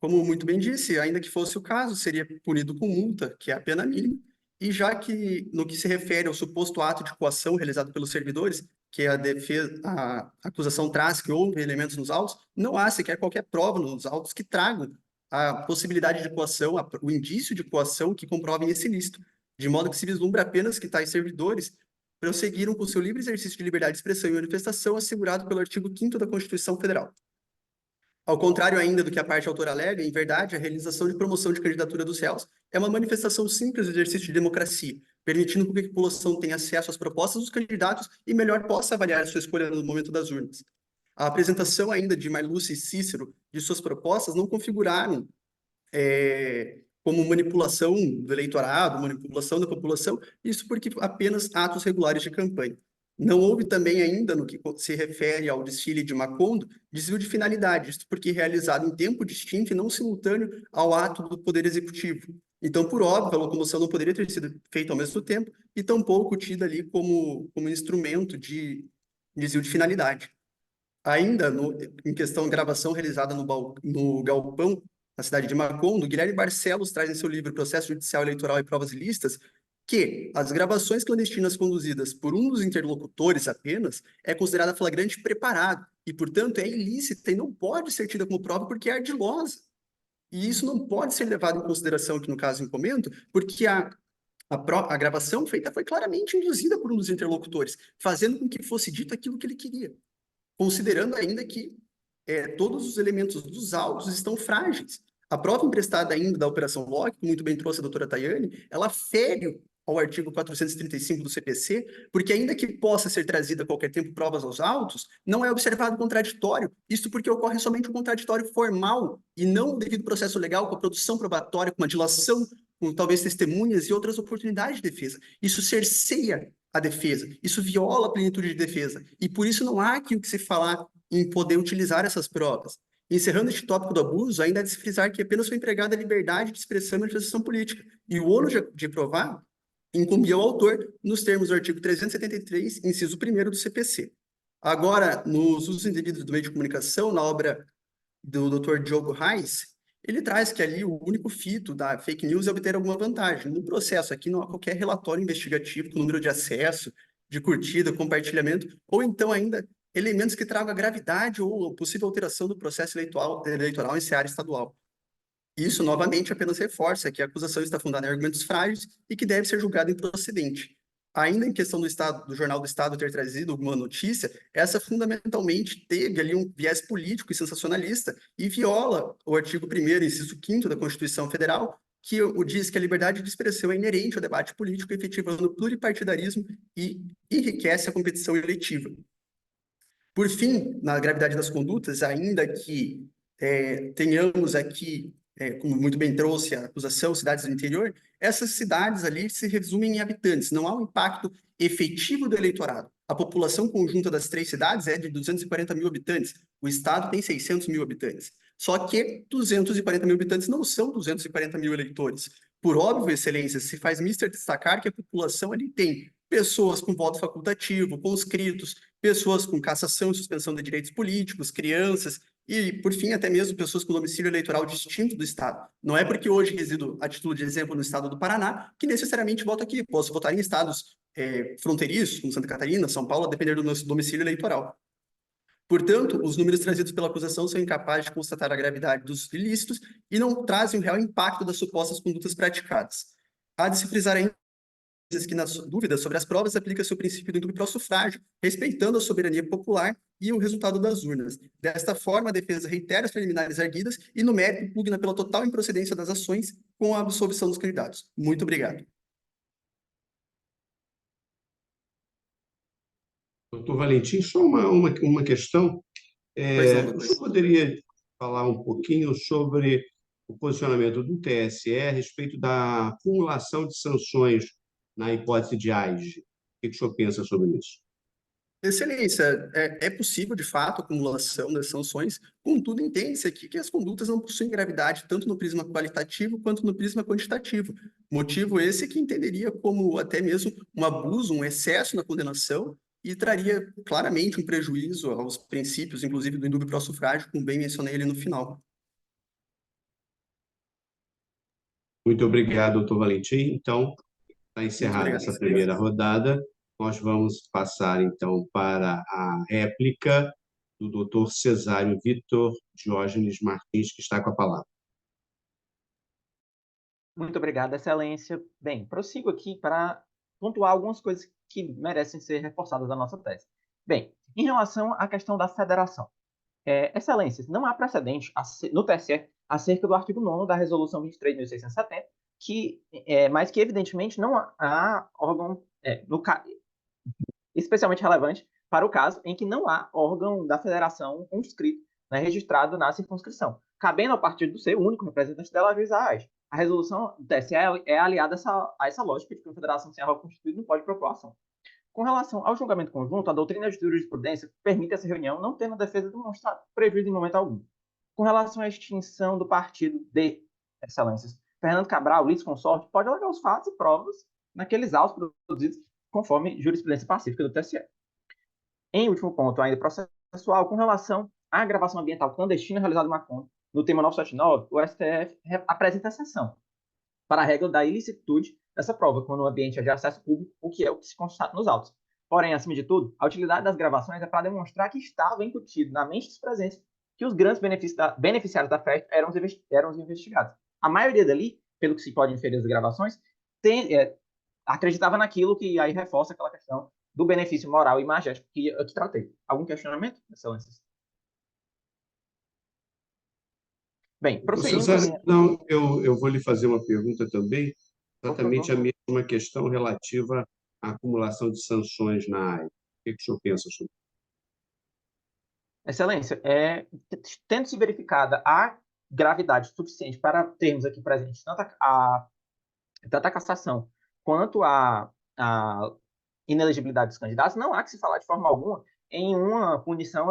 como muito bem disse, ainda que fosse o caso, seria punido com multa, que é a pena mínima, e já que, no que se refere ao suposto ato de coação realizado pelos servidores, que a acusação traz que houve elementos nos autos, não há sequer qualquer prova nos autos que tragam a possibilidade de coação, o indício de coação que comprovem esse ilícito, de modo que se vislumbra apenas que tais servidores prosseguiram com seu livre exercício de liberdade de expressão e manifestação assegurado pelo artigo 5º da Constituição Federal. Ao contrário ainda do que a parte autora alega, em verdade, a realização de promoção de candidatura dos réus é uma manifestação simples do exercício de democracia, permitindo que a população tenha acesso às propostas dos candidatos e melhor possa avaliar sua escolha no momento das urnas. A apresentação ainda de Marluce e Cícero de suas propostas não configuraram como manipulação do eleitorado, manipulação da população, isso porque apenas atos regulares de campanha. Não houve também ainda, no que se refere ao desfile de Macondo, desvio de finalidade, isso porque realizado em tempo distinto e não simultâneo ao ato do Poder Executivo. Então, por óbvio, a locomoção não poderia ter sido feita ao mesmo tempo e tampouco tida ali como instrumento de desvio de finalidade. Ainda, em questão de gravação realizada no Galpão, na cidade de Macondo, Guilherme Barcelos traz em seu livro Processo Judicial Eleitoral e Provas Ilícitas que as gravações clandestinas conduzidas por um dos interlocutores apenas é considerada flagrante preparado e, portanto, é ilícita e não pode ser tida como prova porque é ardilosa. E isso não pode ser levado em consideração aqui no caso em comento, porque a gravação feita foi claramente induzida por um dos interlocutores, fazendo com que fosse dito aquilo que ele queria, considerando ainda que todos os elementos dos autos estão frágeis. A prova emprestada ainda da Operação Loki, que muito bem trouxe a doutora Tayane, ela fere ao artigo 435 do CPC, porque ainda que possa ser trazida a qualquer tempo provas aos autos, não é observado contraditório, isto porque ocorre somente um contraditório formal e não o devido processo legal com a produção probatória, com a dilação, com talvez testemunhas e outras oportunidades de defesa. Isso cerceia a defesa, isso viola a plenitude de defesa, e por isso não há aqui o que se falar em poder utilizar essas provas. Encerrando este tópico do abuso, ainda há de se frisar que apenas foi empregada a liberdade de expressão e manifestação política, e o ônus de provar incumbia ao autor nos termos do artigo 373, inciso 1º do CPC. Agora, nos usos indevidos do meio de comunicação, na obra do Dr. Diogo Reis, ele traz que ali o único fito da fake news é obter alguma vantagem. No processo aqui não há qualquer relatório investigativo com número de acesso, de curtida, compartilhamento, ou então ainda elementos que tragam a gravidade ou possível alteração do processo eleitoral em seara estadual. Isso, novamente, apenas reforça que a acusação está fundada em argumentos frágeis e que deve ser julgada improcedente. Ainda em questão do Jornal do Estado ter trazido alguma notícia, essa fundamentalmente teve ali um viés político e sensacionalista e viola o artigo 1º, inciso 5º da Constituição Federal, que diz que a liberdade de expressão é inerente ao debate político, efetivando o pluripartidarismo e enriquece a competição eleitiva. Por fim, na gravidade das condutas, ainda que tenhamos aqui, como muito bem trouxe a acusação, cidades do interior, essas cidades ali se resumem em habitantes, não há um impacto efetivo do eleitorado. A população conjunta das 3 cidades é de 240 mil habitantes, o estado tem 600 mil habitantes. Só que 240 mil habitantes não são 240 mil eleitores. Por óbvio, excelência, se faz mister destacar que a população ali tem pessoas com voto facultativo, conscritos, pessoas com cassação e suspensão de direitos políticos, crianças e, por fim, até mesmo pessoas com domicílio eleitoral distinto do Estado. Não é porque hoje resido, a título de exemplo, no Estado do Paraná, que necessariamente voto aqui. Posso votar em estados fronteiriços, como Santa Catarina, São Paulo, a depender do meu domicílio eleitoral. Portanto, os números trazidos pela acusação são incapazes de constatar a gravidade dos ilícitos e não trazem o real impacto das supostas condutas praticadas. Há de se frisar ainda que, na dúvida sobre as provas, aplica-se o princípio do indúbio pro sufrágio, respeitando a soberania popular e o resultado das urnas. Desta forma, a defesa reitera as preliminares arguidas e, no mérito, pugna pela total improcedência das ações com a absolvição dos candidatos. Muito obrigado. Doutor Valentim, só uma questão. O senhor poderia falar um pouquinho sobre o posicionamento do TSE a respeito da acumulação de sanções na hipótese de AIGE? O que o senhor pensa sobre isso? Excelência, é possível, de fato, a acumulação das sanções, contudo, entende-se aqui que as condutas não possuem gravidade tanto no prisma qualitativo quanto no prisma quantitativo. Motivo esse que entenderia como até mesmo um abuso, um excesso na condenação e traria claramente um prejuízo aos princípios, inclusive do indúbio pro sufrágio, como bem mencionei ali no final. Muito obrigado, doutor Valentim. Então, está encerrada essa primeira rodada. Nós vamos passar, então, para a réplica do doutor Cesário Vitor Diógenes Martins, que está com a palavra. Muito obrigado, excelência. Bem, prossigo aqui para pontuar algumas coisas que merecem ser reforçadas da nossa tese. Bem, em relação à questão da federação. Excelências, não há precedente no TSE acerca do artigo 9º da Resolução 23.670, mas que, evidentemente, não há órgão, especialmente relevante para o caso em que não há órgão da federação conscrito, né, registrado na circunscrição, cabendo ao partido do ser o único representante dela avisar a AIGE. A resolução do TSE é aliada a essa lógica de que uma federação sem órgão constituído não pode propor ação. Com relação ao julgamento conjunto, a doutrina de jurisprudência permite essa reunião, não tendo a defesa demonstrado prejuízo em momento algum. Com relação à extinção do partido de excelências, Fernando Cabral, litisconsorte, pode alegar os fatos e provas naqueles autos produzidos conforme jurisprudência pacífica do TSE. Em último ponto, ainda processual, com relação à gravação ambiental clandestina realizada em Macondo, no tema 979, o STF apresenta exceção para a regra da ilicitude dessa prova, quando o ambiente é de acesso público, o que se constata nos autos. Porém, acima de tudo, a utilidade das gravações é para demonstrar que estava incutido na mente dos presentes que os grandes beneficiários da festa eram os investigados. A maioria dali, pelo que se pode inferir das gravações, acreditava naquilo, que aí reforça aquela questão do benefício moral e imagético que eu te tratei. Algum questionamento, excelências? Bem, prosseguindo... Não, eu vou lhe fazer uma pergunta também. exatamente a favor. mesma questão relativa à acumulação de sanções na área. O que o senhor pensa sobre Excelência, tendo se verificada a gravidade suficiente para termos aqui presente tanto a cassação quanto a inelegibilidade dos candidatos, não há que se falar de forma alguma em uma punição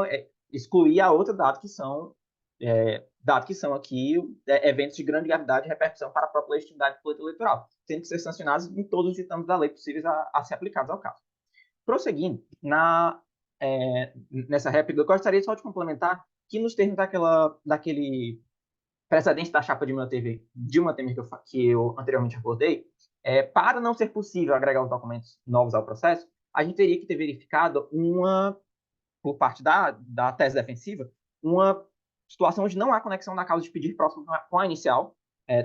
excluir a outra, dado que são aqui eventos de grande gravidade e repercussão para a própria legitimidade do pleito eleitoral, tendo que ser sancionados em todos os ditames da lei possíveis a ser aplicados ao caso. Prosseguindo, nessa réplica, eu gostaria só de complementar que nos termos daquele precedente da chapa Dilma Temer que eu anteriormente abordei, para não ser possível agregar os documentos novos ao processo, a gente teria que ter verificado por parte da tese defensiva, uma situação onde não há conexão da causa de pedir próximo com a inicial,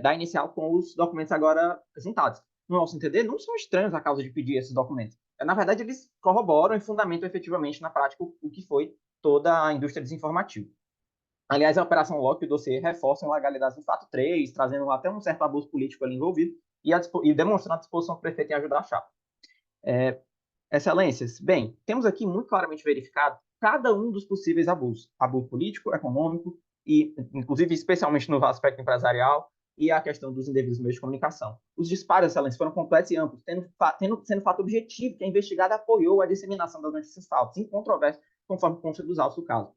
da inicial com os documentos agora juntados. No nosso entender, não são estranhos a causa de pedir esses documentos. Na verdade, eles corroboram e fundamentam efetivamente na prática o que foi toda a indústria desinformativa. Aliás, a Operação Loki e o dossiê reforçam a legalidade do fato 3, trazendo até um certo abuso político ali envolvido e demonstrando a disposição do prefeito em ajudar a chapa. Excelências, bem, temos aqui muito claramente verificado cada um dos possíveis abusos. Abuso político, econômico e, inclusive, especialmente no aspecto empresarial e a questão dos indevidos meios de comunicação. Os disparos, excelência, foram completos e amplos, sendo fato objetivo que a investigada apoiou a disseminação das notícias falsas, incontroversas, conforme consta dos autos do caso.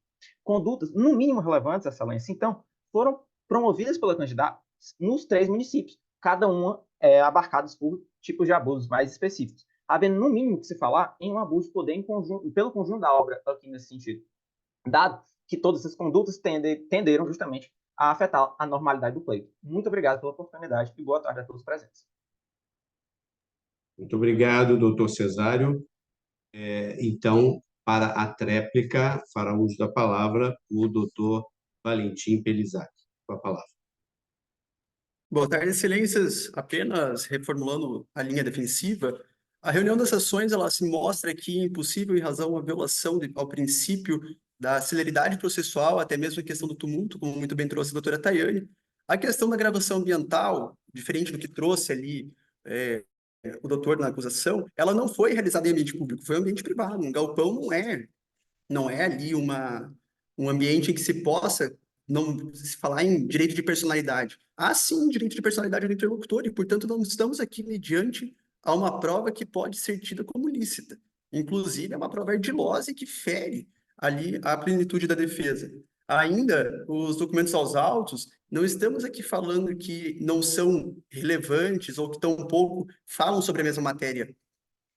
Condutas, no mínimo relevantes, excelência, então, foram promovidas pela candidata nos 3 municípios, cada uma abarcadas por tipos de abusos mais específicos, havendo no mínimo que se falar em um abuso de poder pelo conjunto da obra aqui nesse sentido, dado que todas essas condutas tenderam justamente a afetar a normalidade do pleito. Muito obrigado pela oportunidade e boa tarde a todos presentes. Muito obrigado, doutor Cesário. Então, para a tréplica, fará uso da palavra o doutor Valentim Pelizari. Com a palavra. Boa tarde, excelências. Apenas reformulando a linha defensiva, a reunião das sessões ela se mostra aqui impossível em razão à violação ao princípio da celeridade processual, até mesmo a questão do tumulto, como muito bem trouxe a doutora Tayane. A questão da gravação ambiental, diferente do que trouxe ali o doutor na acusação, ela não foi realizada em ambiente público, foi em ambiente privado. Um galpão não é ali um ambiente em que se possa não se falar em direito de personalidade. Há sim direito de personalidade do interlocutor e, portanto, não estamos aqui mediante a uma prova que pode ser tida como lícita. Inclusive, é uma prova ardilosa e que fere ali a plenitude da defesa. Ainda, os documentos aos autos, não estamos aqui falando que não são relevantes ou que tampouco falam sobre a mesma matéria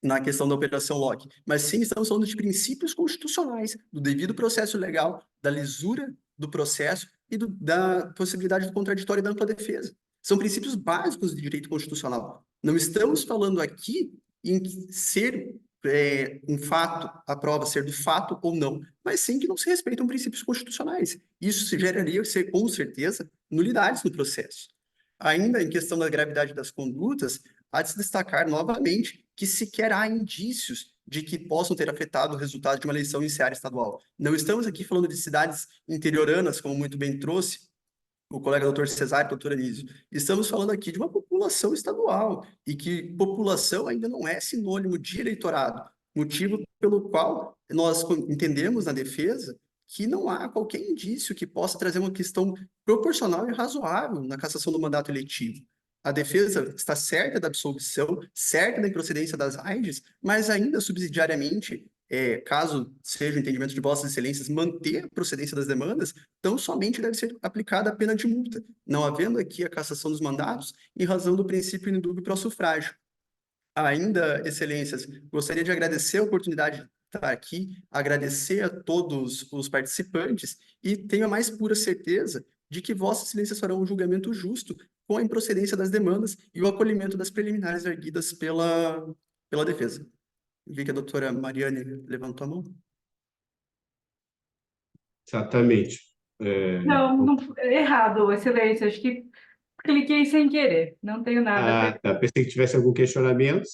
na questão da Operação Loki, mas sim estamos falando de princípios constitucionais, do devido processo legal, da lisura do processo e da possibilidade do contraditório e da ampla defesa. São princípios básicos de direito constitucional. Não estamos falando aqui em ser um fato, a prova ser do fato ou não, mas sim que não se respeitam princípios constitucionais. Isso se geraria, com certeza, nulidades no processo. Ainda em questão da gravidade das condutas, há de se destacar novamente que sequer há indícios de que possam ter afetado o resultado de uma eleição em seara estadual. Não estamos aqui falando de cidades interioranas, como muito bem trouxe o colega doutor Cesário, doutor Anísio. Estamos falando aqui de uma população estadual, e que população ainda não é sinônimo de eleitorado, motivo pelo qual nós entendemos na defesa que não há qualquer indício que possa trazer uma questão proporcional e razoável na cassação do mandato eletivo. A defesa está certa da absolvição, certa da improcedência das AIDs, mas ainda subsidiariamente, caso seja o entendimento de vossas excelências, manter a procedência das demandas, tão somente deve ser aplicada a pena de multa, não havendo aqui a cassação dos mandatos em razão do princípio indúbio pro sufrágio. Ainda, excelências, gostaria de agradecer a oportunidade de estar aqui, agradecer a todos os participantes e tenho a mais pura certeza de que vossas excelências farão um julgamento justo com a improcedência das demandas e o acolhimento das preliminares erguidas pela defesa. Vi que a doutora Mariane levantou a mão. Exatamente. Não, errado, excelência. Acho que cliquei sem querer. Não tenho nada. Tá. Pensei que tivesse algum questionamento.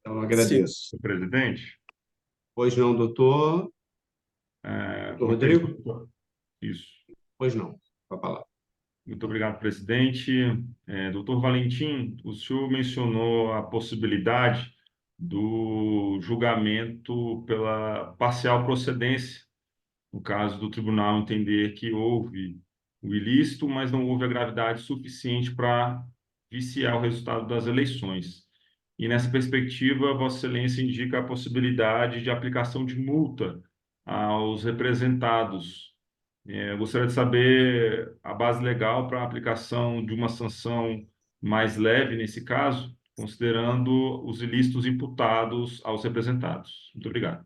Então, agradeço. Senhor presidente. Pois não, doutor. Doutor Rodrigo? Isso. Pois não, com a palavra. Muito obrigado, presidente. Doutor Valentim, o senhor mencionou a possibilidade do julgamento pela parcial procedência, no caso do tribunal entender que houve o ilícito, mas não houve a gravidade suficiente para viciar o resultado das eleições. E nessa perspectiva, Vossa Excelência indica a possibilidade de aplicação de multa aos representados. Eu gostaria de saber a base legal para a aplicação de uma sanção mais leve nesse caso, considerando os ilícitos imputados aos representados. Muito obrigado.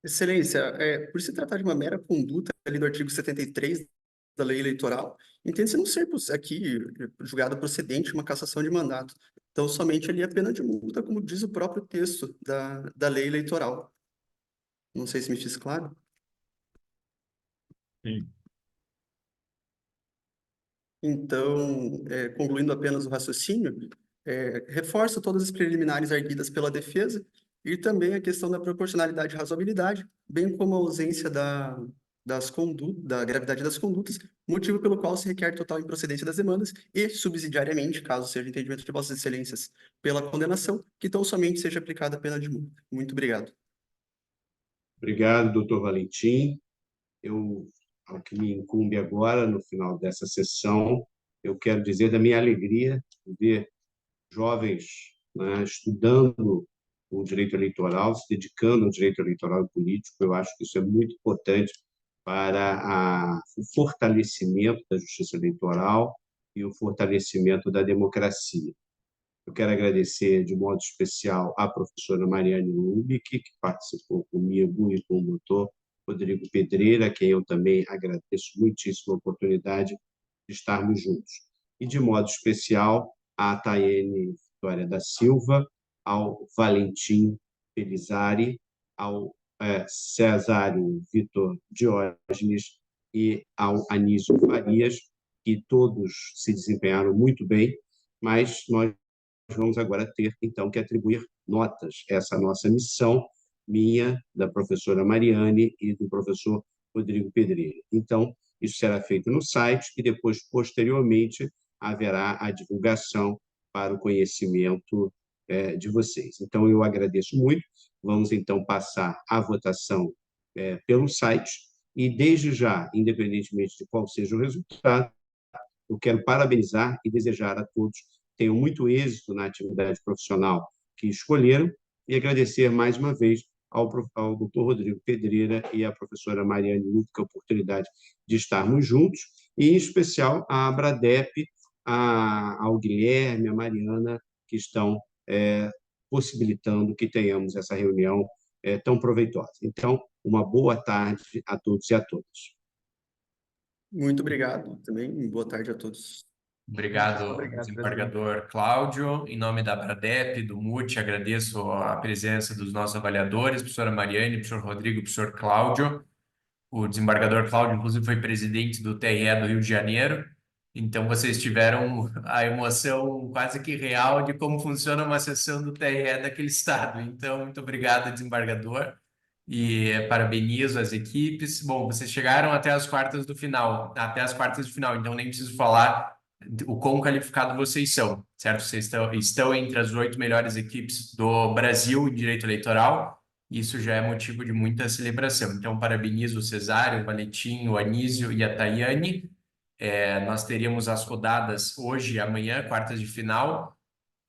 Excelência, por se tratar de uma mera conduta ali do artigo 73 da lei eleitoral, entende-se não ser aqui julgada procedente uma cassação de mandato. Então, somente ali a pena de multa, como diz o próprio texto da lei eleitoral. Não sei se me fiz claro. Sim. Então, concluindo apenas o raciocínio, reforça todas as preliminares arguidas pela defesa e também a questão da proporcionalidade e razoabilidade, bem como a ausência da gravidade das condutas, motivo pelo qual se requer total improcedência das demandas e, subsidiariamente, caso seja entendimento de Vossas Excelências pela condenação, que tão somente seja aplicada a pena de multa. Muito obrigado. Obrigado, doutor Valentim. Ao que me incumbe agora, no final dessa sessão, eu quero dizer da minha alegria de ver jovens, né, estudando o direito eleitoral, se dedicando ao direito eleitoral e político. Eu acho que isso é muito importante para o fortalecimento da justiça eleitoral e o fortalecimento da democracia. Eu quero agradecer de modo especial à professora Mariane Lubick, que participou comigo, e com o doutor Rodrigo Pedreira, a quem eu também agradeço muitíssimo a oportunidade de estarmos juntos. E, de modo especial, à Taiane Vitória da Silva, ao Valentim Pelizari, ao Cesário Vitor Diógenes e ao Anísio Farias, que todos se desempenharam muito bem, mas nós vamos agora ter, então, que atribuir notas. Essa é a nossa missão, minha, da professora Mariane e do professor Rodrigo Pedreira. Então, isso será feito no site e depois, posteriormente, haverá a divulgação para o conhecimento de vocês. Então, eu agradeço muito. Vamos, então, passar a votação pelo site e, desde já, independentemente de qual seja o resultado, eu quero parabenizar e desejar a todos que tenham muito êxito na atividade profissional que escolheram e agradecer mais uma vez ao doutor Rodrigo Pedreira e à professora Mariane Lubick a oportunidade de estarmos juntos, e em especial à Abradep, ao Guilherme, à Mariana, que estão possibilitando que tenhamos essa reunião tão proveitosa. Então, uma boa tarde a todos e a todas. Muito obrigado também. Boa tarde a todos. Obrigado, Obrigado, desembargador Cláudio. Em nome da Abradep, do MUT, agradeço a presença dos nossos avaliadores, professora Mariane, professor Rodrigo, professor Cláudio. O desembargador Cláudio, inclusive, foi presidente do TRE do Rio de Janeiro. Então, vocês tiveram a emoção quase que real de como funciona uma sessão do TRE daquele estado. Então, muito obrigado, desembargador. E parabenizo as equipes. Bom, vocês chegaram até as quartas de final, então nem preciso falar o quão qualificado vocês são, certo? Vocês estão entre as 8 melhores equipes do Brasil em direito eleitoral. Isso já é motivo de muita celebração. Então, parabenizo o Cesário, o Valentim, o Anísio e a Tayane. Nós teríamos as rodadas hoje e amanhã, quartas de final,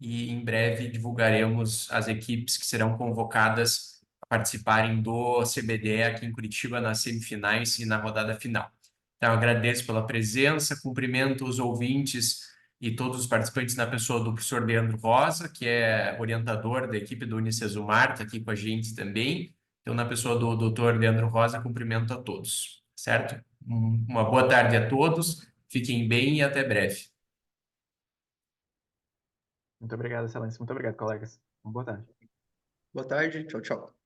e em breve divulgaremos as equipes que serão convocadas a participarem do CBDE aqui em Curitiba nas semifinais e na rodada final. Então, agradeço pela presença, cumprimento os ouvintes e todos os participantes na pessoa do professor Leandro Rosa, que é orientador da equipe do Unicesumar, está aqui com a gente também. Então, na pessoa do doutor Leandro Rosa, cumprimento a todos, certo? Uma boa tarde a todos, fiquem bem e até breve. Muito obrigado, Excelência. Muito obrigado, colegas. Uma boa tarde. Boa tarde. Tchau, tchau.